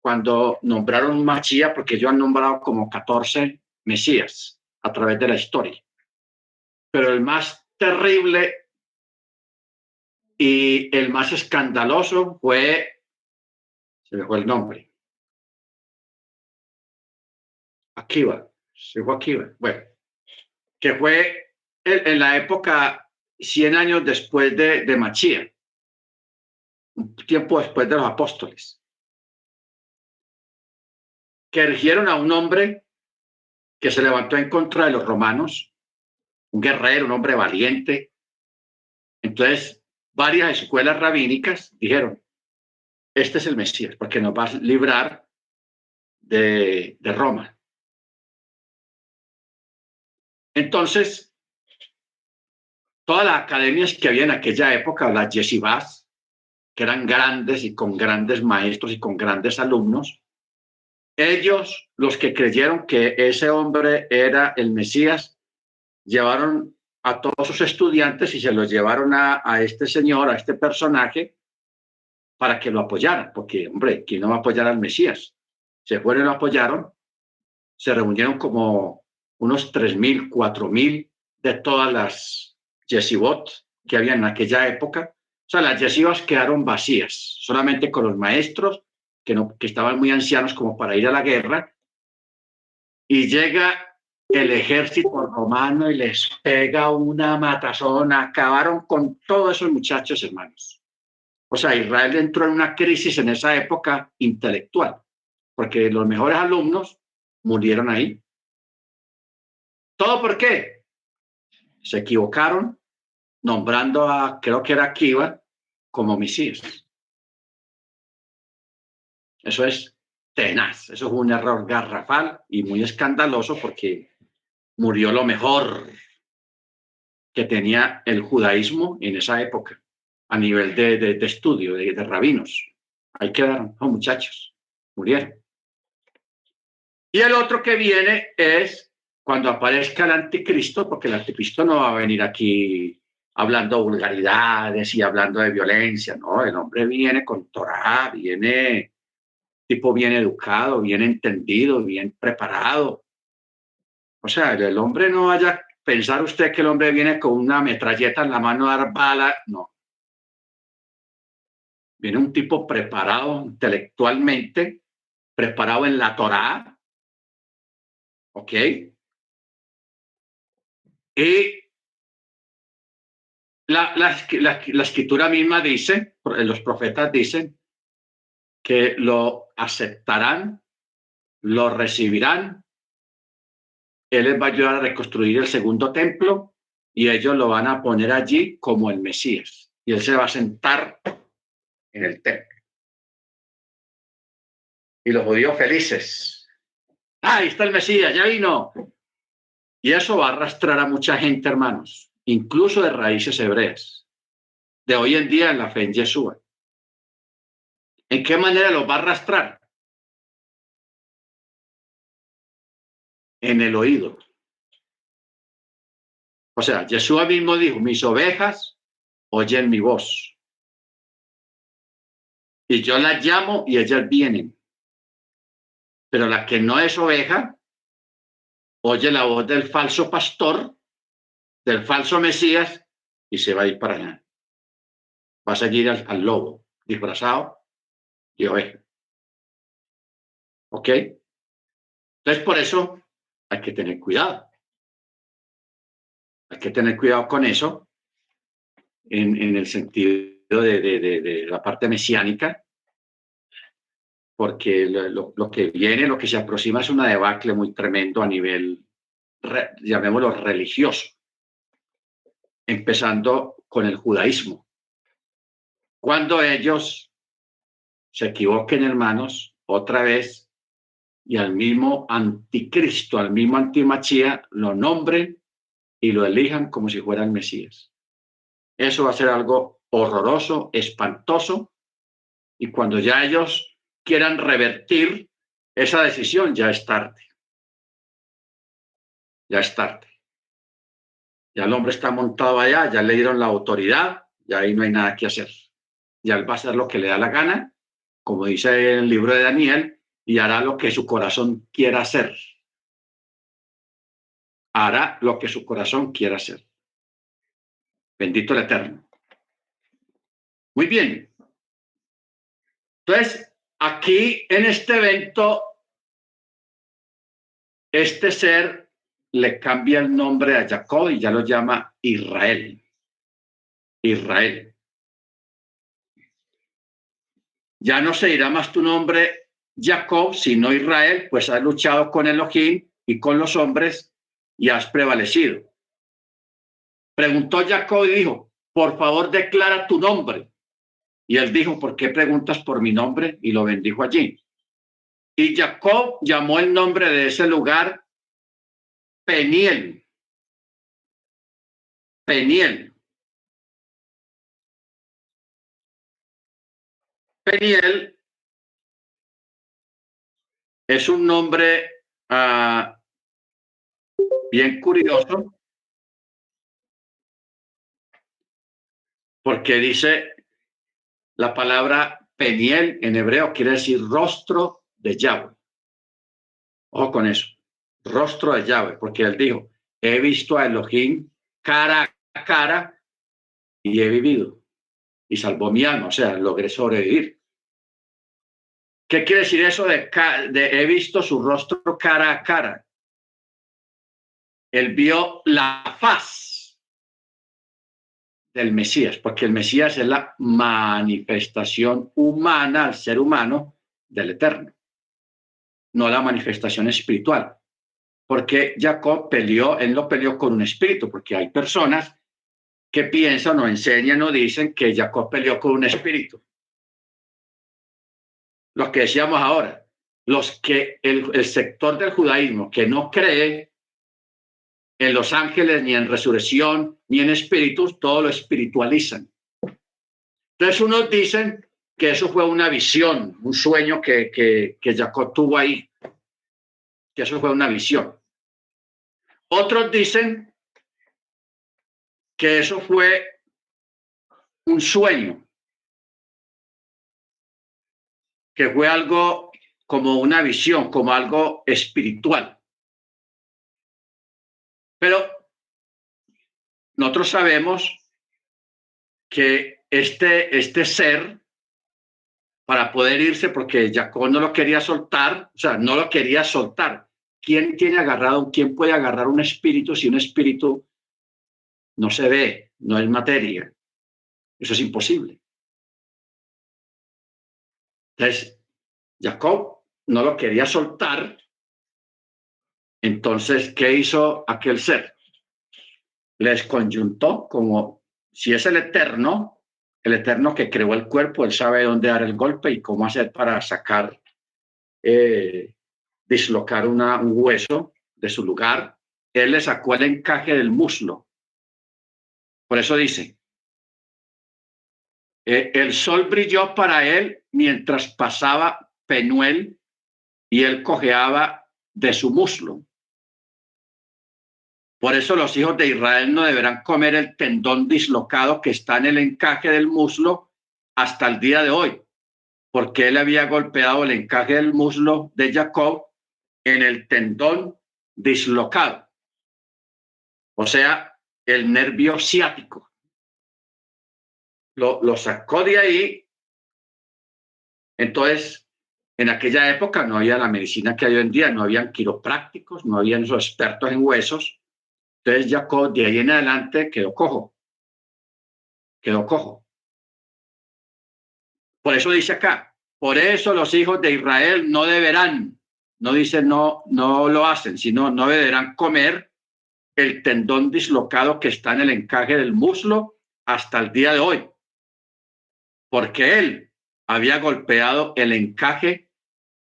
cuando nombraron un Machía, porque ellos han nombrado como 14 Mesías a través de la historia. Pero el más terrible y el más escandaloso fue, se me fue el nombre, Akiva, bueno, que fue en la época 100 años después de Machía, un tiempo después de los apóstoles, que erigieron a un hombre que se levantó en contra de los romanos, un guerrero, un hombre valiente. Entonces, varias escuelas rabínicas dijeron, este es el Mesías, porque nos va a librar de Roma. Entonces, todas las academias que había en aquella época, las yeshivás, que eran grandes y con grandes maestros y con grandes alumnos, ellos, los que creyeron que ese hombre era el Mesías, llevaron a todos sus estudiantes y se los llevaron a este señor, a este personaje, para que lo apoyaran, porque, hombre, ¿quién no va a apoyar al Mesías? Se fueron y lo apoyaron, se reunieron como unos 3,000, 4,000 de todas las yeshivot que había en aquella época. O sea, las yeshivas quedaron vacías, solamente con los maestros que estaban muy ancianos como para ir a la guerra. Y llega el ejército romano y les pega una matazón. Acabaron con todos esos muchachos, hermanos. O sea, Israel entró en una crisis en esa época intelectual, porque los mejores alumnos murieron ahí. ¿Todo por qué? Se equivocaron nombrando a, creo que era Akiva, como Mesías. Eso es tenaz, eso es un error garrafal y muy escandaloso porque murió lo mejor que tenía el judaísmo en esa época a nivel de estudio, de rabinos. Ahí quedaron, los muchachos, murieron. Y el otro que viene es cuando aparezca el anticristo, porque el anticristo no va a venir aquí hablando vulgaridades y hablando de violencia, no, el hombre viene con Torah, viene tipo bien educado, bien entendido, bien preparado. O sea, el hombre no vaya a pensar usted que el hombre viene con una metralleta en la mano a dar bala, no. Viene un tipo preparado intelectualmente, preparado en la Torá, ¿ok? Y la escritura misma dice, los profetas dicen, que lo aceptarán, lo recibirán, él les va a ayudar a reconstruir el segundo templo y ellos lo van a poner allí como el Mesías. Y él se va a sentar en el templo. Y los judíos felices. ¡Ah, ahí está el Mesías, ya vino! Y eso va a arrastrar a mucha gente, hermanos, incluso de raíces hebreas, de hoy en día en la fe en Yeshua. ¿En qué manera los va a arrastrar? En el oído. O sea, Yeshua mismo dijo, mis ovejas oyen mi voz. Y yo las llamo y ellas vienen. Pero la que no es oveja, oye la voz del falso pastor, del falso Mesías, y se va a ir para allá. Va a seguir al lobo, disfrazado y oveja. ¿Ok? Entonces, por eso hay que tener cuidado. Hay que tener cuidado con eso en el sentido de la parte mesiánica, porque lo que viene, lo que se aproxima es una debacle muy tremendo a nivel, llamémoslo, religioso, empezando con el judaísmo. Cuando ellos se equivoquen, hermanos, otra vez, y al mismo anticristo, al mismo antimachía, lo nombren y lo elijan como si fuera el Mesías. Eso va a ser algo horroroso, espantoso, y cuando ya ellos quieran revertir esa decisión, ya es tarde. Ya es tarde. Ya el hombre está montado allá, ya le dieron la autoridad, ya ahí no hay nada que hacer. Ya él va a hacer lo que le da la gana, como dice el libro de Daniel, y hará lo que su corazón quiera hacer. Hará lo que su corazón quiera hacer. Bendito el Eterno. Muy bien. Entonces, aquí en este evento, este ser le cambia el nombre a Jacob y ya lo llama Israel. Israel. Ya no se dirá más tu nombre Jacob, sino Israel, pues has luchado con Elohim y con los hombres y has prevalecido. Preguntó Jacob y dijo, por favor declara tu nombre. Y él dijo, ¿por qué preguntas por mi nombre? Y lo bendijo allí. Y Jacob llamó el nombre de ese lugar Peniel. Peniel. Peniel es un nombre bien curioso porque dice la palabra Peniel en hebreo quiere decir rostro de Yahweh. Ojo con eso, rostro de Yahweh, porque él dijo, he visto a Elohim cara a cara y he vivido y salvó mi alma, o sea, logré sobrevivir. ¿Qué quiere decir eso de he visto su rostro cara a cara? él vio la faz del Mesías, porque el Mesías es la manifestación humana al ser humano del Eterno, no la manifestación espiritual. Porque Jacob peleó, él no peleó con un espíritu, porque hay personas que piensan o enseñan o dicen que Jacob peleó con un espíritu. Los que decíamos ahora, los que el sector del judaísmo que no cree en los ángeles, ni en resurrección, ni en espíritus, todo lo espiritualizan. Entonces unos dicen que eso fue una visión, un sueño que Jacob tuvo ahí, que eso fue una visión. Otros dicen que eso fue un sueño, que fue algo como una visión, como algo espiritual. Pero nosotros sabemos que este ser, para poder irse, porque Jacob no lo quería soltar, o sea, no lo quería soltar. ¿Quién puede agarrar un espíritu si un espíritu no se ve, no es materia? Eso es imposible. Entonces, Jacob no lo quería soltar. Entonces, ¿qué hizo aquel ser? Les conjuntó como si es el Eterno que creó el cuerpo, él sabe dónde dar el golpe y cómo hacer para sacar, dislocar un hueso de su lugar. Él le sacó el encaje del muslo. Por eso dice, el sol brilló para él mientras pasaba Penuel y él cojeaba de su muslo. Por eso los hijos de Israel no deberán comer el tendón dislocado que está en el encaje del muslo hasta el día de hoy, porque él había golpeado el encaje del muslo de Jacob en el tendón dislocado, o sea, el nervio ciático. Lo sacó de ahí. Entonces, en aquella época no había la medicina que hay hoy en día, no habían quiroprácticos, no habían esos expertos en huesos. Entonces Jacob de ahí en adelante quedó cojo. Por eso dice acá, por eso los hijos de Israel no deberán, no dice no lo hacen, sino no deberán comer el tendón dislocado que está en el encaje del muslo hasta el día de hoy, porque él había golpeado el encaje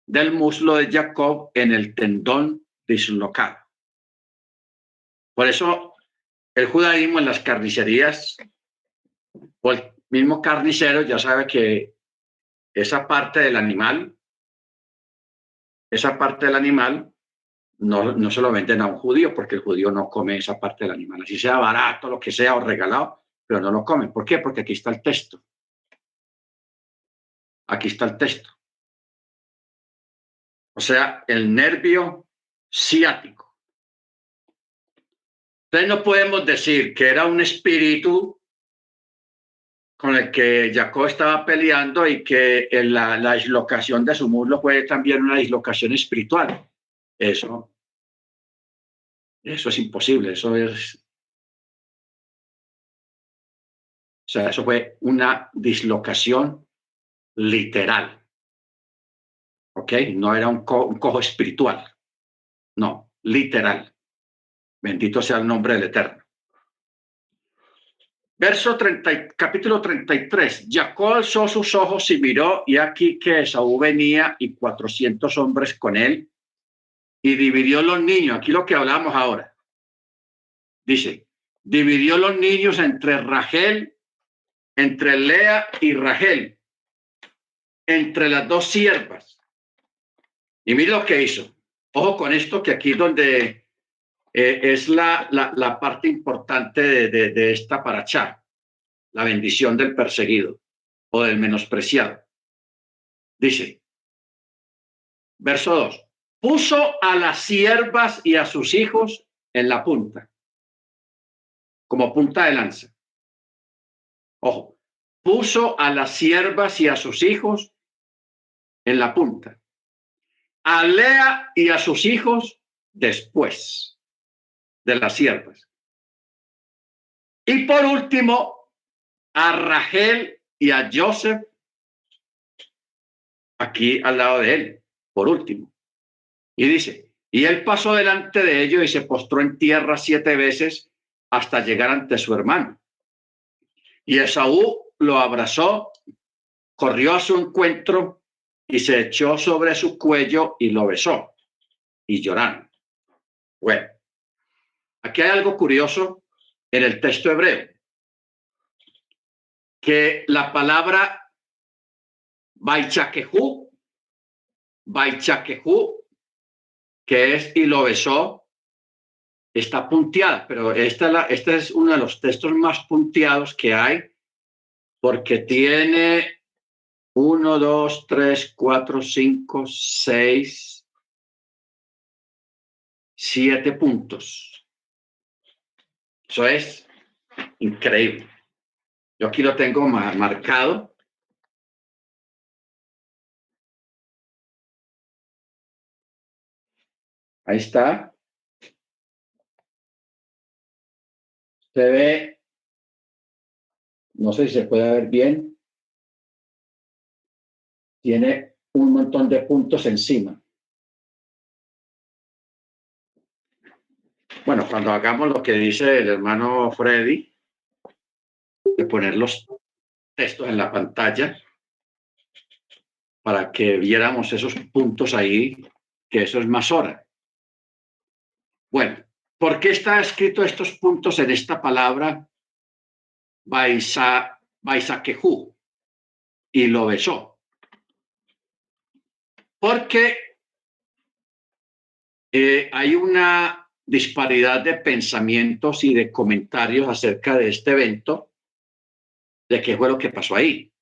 del muslo de Jacob en el tendón dislocado. Por eso el judaísmo en las carnicerías, o el mismo carnicero ya sabe que esa parte del animal no se lo venden a un judío, porque el judío no come esa parte del animal, así sea barato, lo que sea, o regalado, pero no lo comen. ¿Por qué? Porque aquí está el texto. Aquí está el texto. O sea, el nervio ciático. Entonces no podemos decir que era un espíritu con el que Jacob estaba peleando y que la dislocación de su muslo fue también una dislocación espiritual. Eso es imposible, eso fue una dislocación literal. ¿Ok? No era un cojo espiritual. No, literal. Bendito sea el nombre del Eterno. Capítulo 33. Jacob alzó sus ojos y miró, y aquí que Esaú venía y 400 hombres con él, y dividió los niños. Aquí lo que hablamos ahora. Dice, dividió los niños entre Rachel, entre Lea y Rachel, entre las dos siervas. Y mire lo que hizo. Ojo con esto, que aquí donde es la parte importante de esta parachá, la bendición del perseguido o del menospreciado. Dice, verso 2, puso a las siervas y a sus hijos en la punta, como punta de lanza. Ojo, puso a las siervas y a sus hijos en la punta, a Lea y a sus hijos después. de las siervas. Y por último, a Rachel y a Joseph, aquí al lado de él, por último. Y dice, y él pasó delante de ellos y se postró en tierra 7 veces hasta llegar ante su hermano. Y Esaú lo abrazó, corrió a su encuentro y se echó sobre su cuello y lo besó. Y lloraron. Bueno, aquí hay algo curioso en el texto hebreo, que la palabra Baichakehu, que es y lo besó, está punteada, pero este es uno de los textos más punteados que hay, porque tiene 1, 2, 3, 4, 5, 6, 7 puntos. Eso es increíble. Yo aquí lo tengo marcado. Ahí está. Se ve, no sé si se puede ver bien. Tiene un montón de puntos encima. Bueno, cuando hagamos lo que dice el hermano Freddy, de poner los textos en la pantalla para que viéramos esos puntos ahí, que eso es más hora. Bueno, ¿por qué está escrito estos puntos en esta palabra Baisakehu? Y lo besó. Porque hay una disparidad de pensamientos y de comentarios acerca de este evento, de qué fue lo que pasó ahí.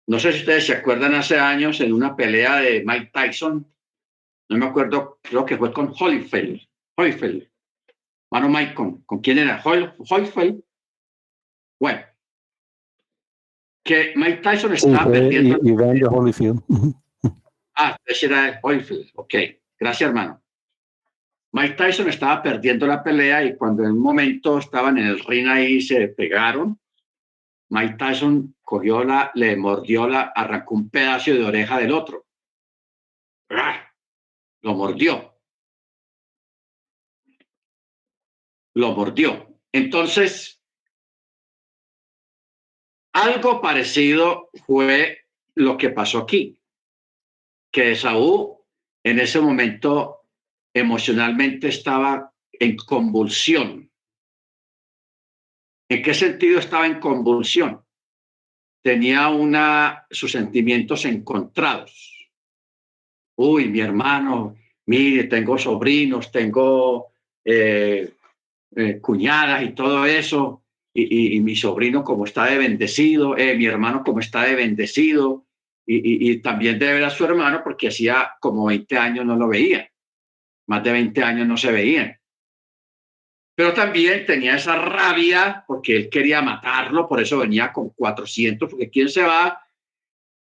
No sé si ustedes se acuerdan hace años en una pelea de Mike Tyson, no me acuerdo, creo que fue con Holyfield. Mano Mike, ¿con quién era? Holyfield. Bueno, que Mike Tyson estaba perdiendo. Evander Holyfield. Ese era Holyfield. Ok, gracias, hermano. Mike Tyson estaba perdiendo la pelea y cuando en un momento estaban en el ring ahí se pegaron, Mike Tyson le mordió arrancó un pedazo de oreja del otro. Lo mordió. Entonces, algo parecido fue lo que pasó aquí, que Esaú en ese momento emocionalmente estaba en convulsión. ¿En qué sentido estaba en convulsión? Tenía sus sentimientos encontrados. Uy, mi hermano, mire, tengo sobrinos, tengo cuñadas y todo eso, y mi sobrino como está de bendecido, mi hermano como está de bendecido, y también debe ver a su hermano porque hacía como 20 años no lo veía, más de 20 años no se veían. Pero también tenía esa rabia porque él quería matarlo, por eso venía con 400, porque ¿quién se va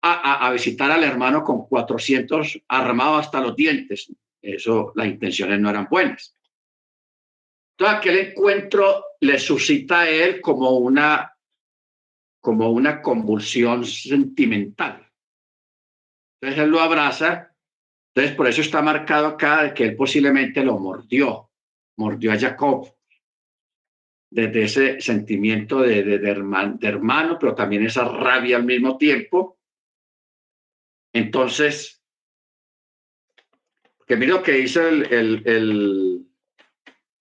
a visitar al hermano con 400 armados hasta los dientes? Eso, las intenciones no eran buenas. Entonces, aquel encuentro le suscita a él como una convulsión sentimental. Entonces, él lo abraza. Entonces, por eso está marcado acá de que él posiblemente lo mordió a Jacob. Desde ese sentimiento de hermano, pero también esa rabia al mismo tiempo. Entonces, que mira lo que dice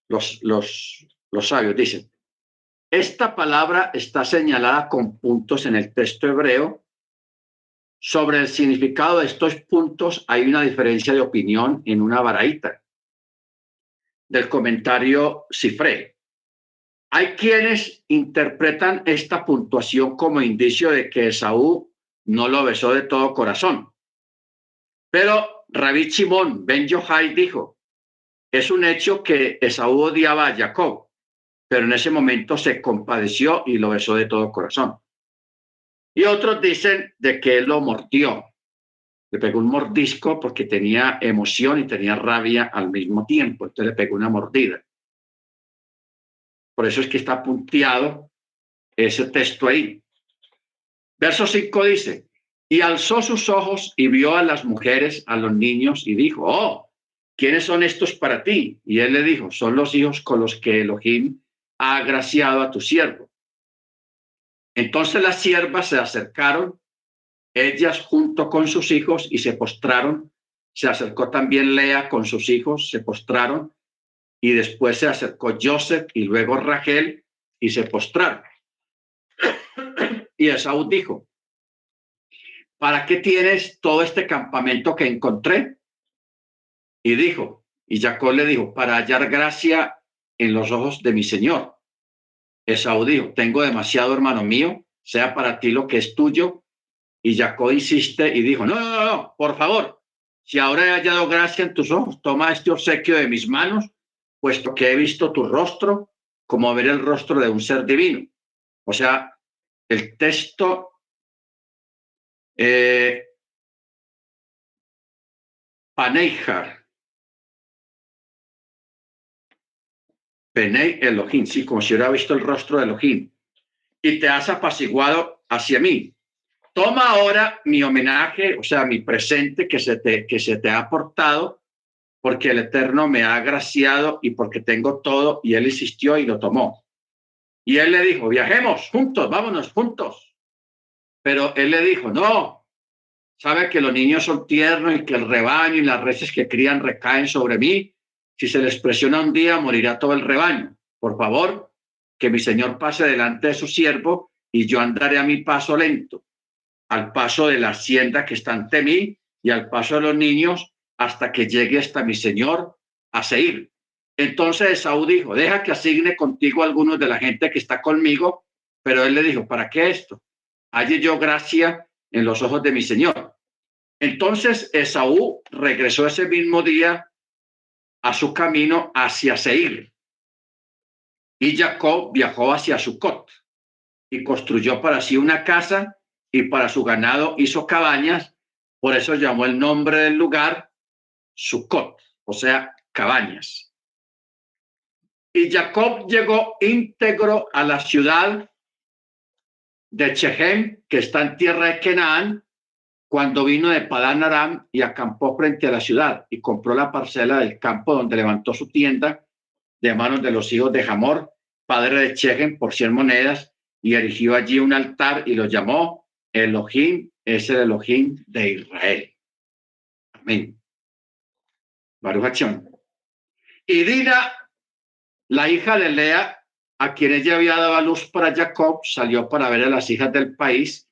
los sabios, dicen, esta palabra está señalada con puntos en el texto hebreo. Sobre el significado de estos puntos hay una diferencia de opinión en una baraita del comentario Sifré. Hay quienes interpretan esta puntuación como indicio de que Esaú no lo besó de todo corazón. Pero Rabbi Shimon ben Yochai dijo, es un hecho que Esaú odiaba a Jacob, pero en ese momento se compadeció y lo besó de todo corazón. Y otros dicen de que él lo mordió, le pegó un mordisco porque tenía emoción y tenía rabia al mismo tiempo, entonces le pegó una mordida. Por eso es que está punteado ese texto ahí. Verso 5 dice, y alzó sus ojos y vio a las mujeres, a los niños, y dijo, oh, ¿quiénes son estos para ti? Y él le dijo, son los hijos con los que Elohim ha agraciado a tu siervo. Entonces las siervas se acercaron, ellas junto con sus hijos, y se postraron. Se acercó también Lea con sus hijos, se postraron, y después se acercó Joseph y luego Rachel, y se postraron. Y Esaú dijo, ¿para qué tienes todo este campamento que encontré? Y dijo, y Jacob le dijo, para hallar gracia en los ojos de mi señor. Esaú dijo, tengo demasiado, hermano mío, sea para ti lo que es tuyo. Y Jacob insiste y dijo, no, por favor, si ahora he hallado gracia en tus ojos, toma este obsequio de mis manos, puesto que he visto tu rostro, como ver el rostro de un ser divino. O sea, el texto Paneijar, Penei Elohim, sí, como si hubiera visto el rostro de Elohim, y te has apaciguado hacia mí. Toma ahora mi homenaje, o sea, mi presente que se te ha aportado, porque el Eterno me ha agraciado y porque tengo todo, y él insistió y lo tomó. Y él le dijo, viajemos juntos, vámonos juntos. Pero él le dijo, no, sabe que los niños son tiernos y que el rebaño y las reses que crían recaen sobre mí. Si se les presiona un día, morirá todo el rebaño. Por favor, que mi señor pase delante de su siervo y yo andaré a mi paso lento, al paso de la hacienda que está ante mí y al paso de los niños hasta que llegue hasta mi señor a Seir. Entonces Esaú dijo, deja que asigne contigo a algunos de la gente que está conmigo, pero él le dijo, ¿para qué esto? Halle yo gracia en los ojos de mi señor. Entonces Esaú regresó ese mismo día a su camino hacia Seir, y Jacob viajó hacia Sucot y construyó para sí una casa y para su ganado hizo cabañas. Por eso llamó el nombre del lugar Sucot, o sea, cabañas. Y Jacob llegó íntegro a la ciudad de Shechem, que está en tierra de Canaán, cuando vino de Padán Aram y acampó frente a la ciudad y compró la parcela del campo donde levantó su tienda de manos de los hijos de Hamor, padre de Shechem, por 100 monedas, y erigió allí un altar y lo llamó Elohim, es el Elohim de Israel. Amén. Baruch Hachón. Y Dina, la hija de Lea, a quien ella había dado a luz para Jacob, salió para ver a las hijas del país,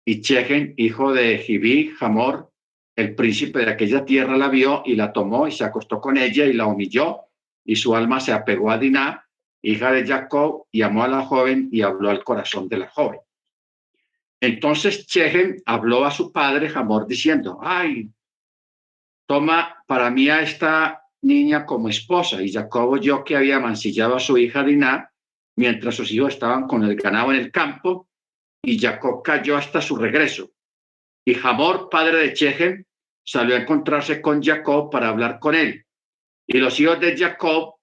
y Shechem, hijo de Jibí, Hamor, el príncipe de aquella tierra, la vio y la tomó y se acostó con ella y la humilló, y su alma se apegó a Diná, hija de Jacob, y amó a la joven y habló al corazón de la joven. Entonces Shechem habló a su padre Hamor diciendo, ay, toma para mí a esta niña como esposa. Y Jacob oyó que había mancillado a su hija Diná mientras sus hijos estaban con el ganado en el campo, y Jacob cayó hasta su regreso. Y Hamor, padre de Shechem, salió a encontrarse con Jacob para hablar con él. Y los hijos de Jacob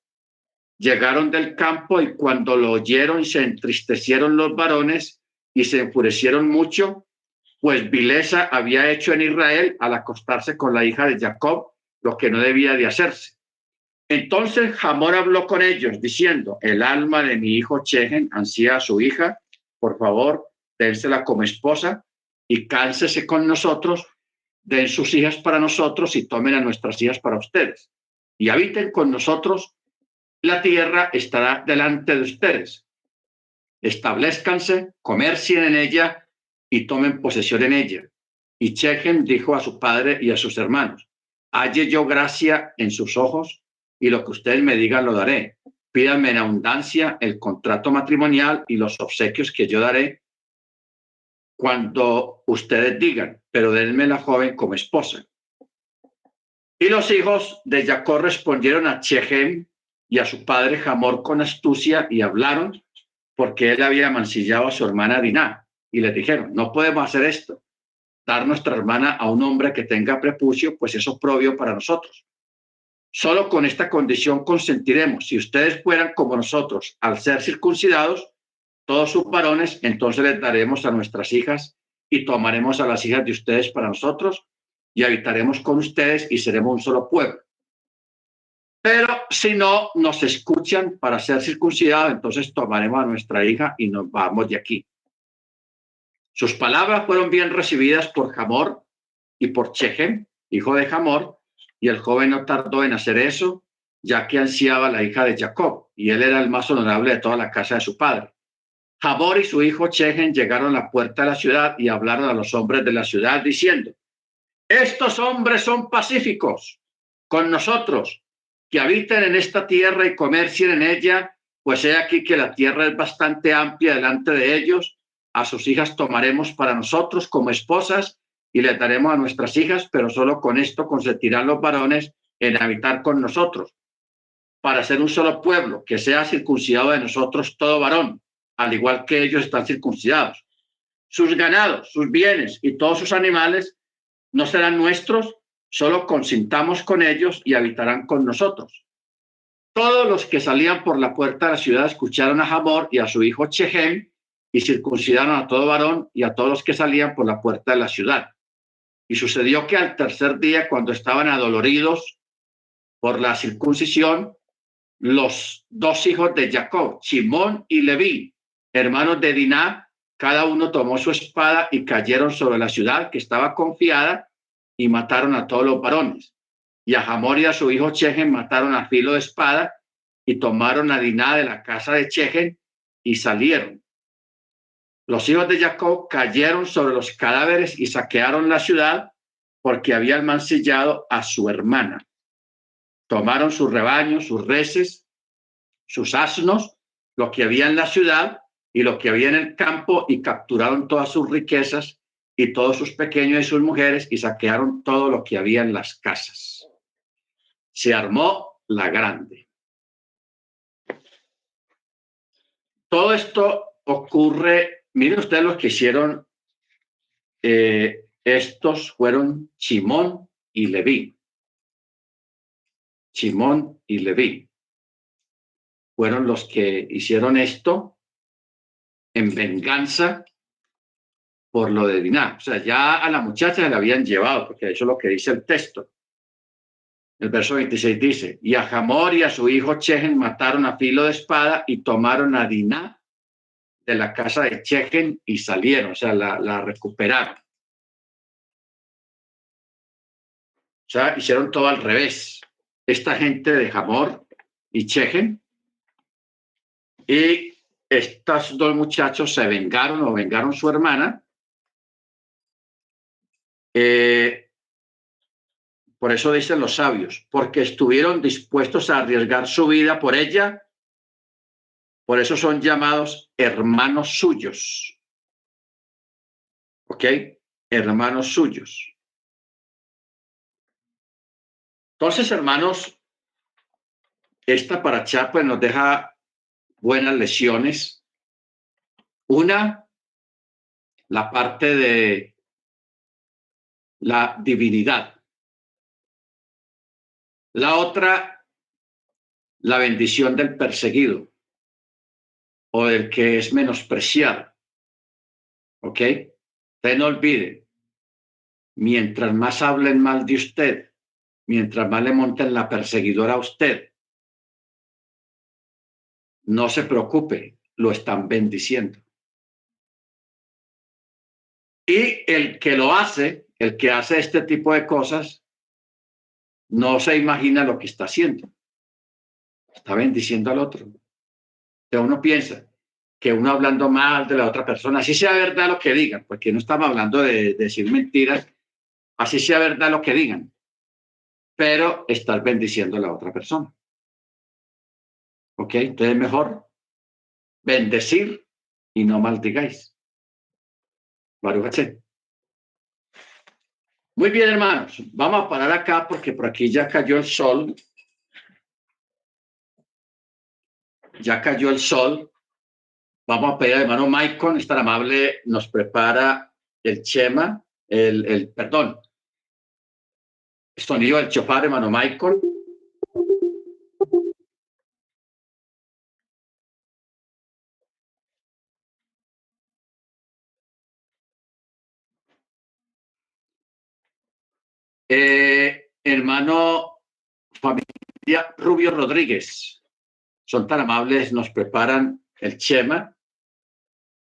llegaron del campo, y cuando lo oyeron se entristecieron los varones y se enfurecieron mucho, pues vileza había hecho en Israel al acostarse con la hija de Jacob, lo que no debía de hacerse. Entonces Hamor habló con ellos diciendo, el alma de mi hijo Shechem ansía a su hija, por favor, dénsela como esposa y cánsese con nosotros, den sus hijas para nosotros y tomen a nuestras hijas para ustedes y habiten con nosotros. La tierra estará delante de ustedes. Establezcanse, comercien en ella y tomen posesión en ella. Y Shechem dijo a su padre y a sus hermanos, halle yo gracia en sus ojos y lo que ustedes me digan lo daré. Pídanme en abundancia el contrato matrimonial y los obsequios que yo daré cuando ustedes digan, pero denme la joven como esposa. Y los hijos de Jacob respondieron a Shechem y a su padre Hamor con astucia y hablaron, porque él había mancillado a su hermana Diná. Y les dijeron, no podemos hacer esto, dar nuestra hermana a un hombre que tenga prepucio, pues es oprobio para nosotros. Solo con esta condición consentiremos. Si ustedes fueran como nosotros al ser circuncidados, todos sus varones, entonces les daremos a nuestras hijas y tomaremos a las hijas de ustedes para nosotros y habitaremos con ustedes y seremos un solo pueblo. Pero si no nos escuchan para ser circuncidados, entonces tomaremos a nuestra hija y nos vamos de aquí. Sus palabras fueron bien recibidas por Hamor y por Shechem, hijo de Hamor, y el joven no tardó en hacer eso, ya que ansiaba la hija de Jacob, y él era el más honorable de toda la casa de su padre. Hamor y su hijo Shechem llegaron a la puerta de la ciudad y hablaron a los hombres de la ciudad diciendo: estos hombres son pacíficos con nosotros, que habiten en esta tierra y comercien en ella, pues he aquí que la tierra es bastante amplia delante de ellos. A sus hijas tomaremos para nosotros como esposas y les daremos a nuestras hijas, pero solo con esto consentirán los varones en habitar con nosotros, para ser un solo pueblo, que sea circuncidado de nosotros todo varón, al igual que ellos están circuncidados. Sus ganados, sus bienes y todos sus animales no serán nuestros, solo consintamos con ellos y habitarán con nosotros. Todos los que salían por la puerta de la ciudad escucharon a Hamor y a su hijo Shechem y circuncidaron a todo varón y a todos los que salían por la puerta de la ciudad. Y sucedió que al tercer día, cuando estaban adoloridos por la circuncisión, los dos hijos de Jacob, Simón y Leví, hermanos de Diná, cada uno tomó su espada y cayeron sobre la ciudad que estaba confiada y mataron a todos los varones. Y a Hamor y a su hijo Shechem mataron a filo de espada y tomaron a Diná de la casa de Shechem y salieron. Los hijos de Jacob cayeron sobre los cadáveres y saquearon la ciudad porque habían mancillado a su hermana. Tomaron sus rebaños, sus reses, sus asnos, lo que había en la ciudad y lo que había en el campo, y capturaron todas sus riquezas y todos sus pequeños y sus mujeres, y saquearon todo lo que había en las casas. Se armó la grande. Todo esto ocurre, miren ustedes los que hicieron, estos fueron Simón y Leví. Simón y Leví fueron los que hicieron esto en venganza por lo de Diná. O sea, ya a la muchacha se la habían llevado, porque eso es lo que dice el texto. El verso 26 dice: y a Hamor y a su hijo Shechem mataron a filo de espada y tomaron a Diná de la casa de Shechem y salieron, o sea, la recuperaron. O sea, hicieron todo al revés. Esta gente de Hamor y Shechem, y estos dos muchachos se vengaron o vengaron su hermana. Por eso dicen los sabios, porque estuvieron dispuestos a arriesgar su vida por ella. Por eso son llamados hermanos suyos. ¿Ok? Hermanos suyos. Entonces, hermanos, esta parachá pues nos deja buenas lecciones. Una, la parte de la divinidad. La otra, la bendición del perseguido o del que es menospreciado. ¿Ok? Usted no olvide, mientras más hablen mal de usted, mientras más le monten la perseguidora a usted, no se preocupe, lo están bendiciendo. Y el que lo hace, el que hace este tipo de cosas, no se imagina lo que está haciendo. Está bendiciendo al otro. Entonces uno piensa que uno hablando mal de la otra persona, así sea verdad lo que digan, porque no estamos hablando de decir mentiras, así sea verdad lo que digan, pero estás bendiciendo a la otra persona. ¿Ok? Entonces es mejor bendecir y no maldigáis. Baruch Hashem. Muy bien, hermanos, vamos a parar acá porque por aquí ya cayó el sol. Ya cayó el sol. Vamos a pedir al hermano Michael, es tan amable, nos prepara el Shema, el sonido del chofar, hermano Michael. Hermano, familia Rubio Rodríguez, son tan amables, nos preparan el chema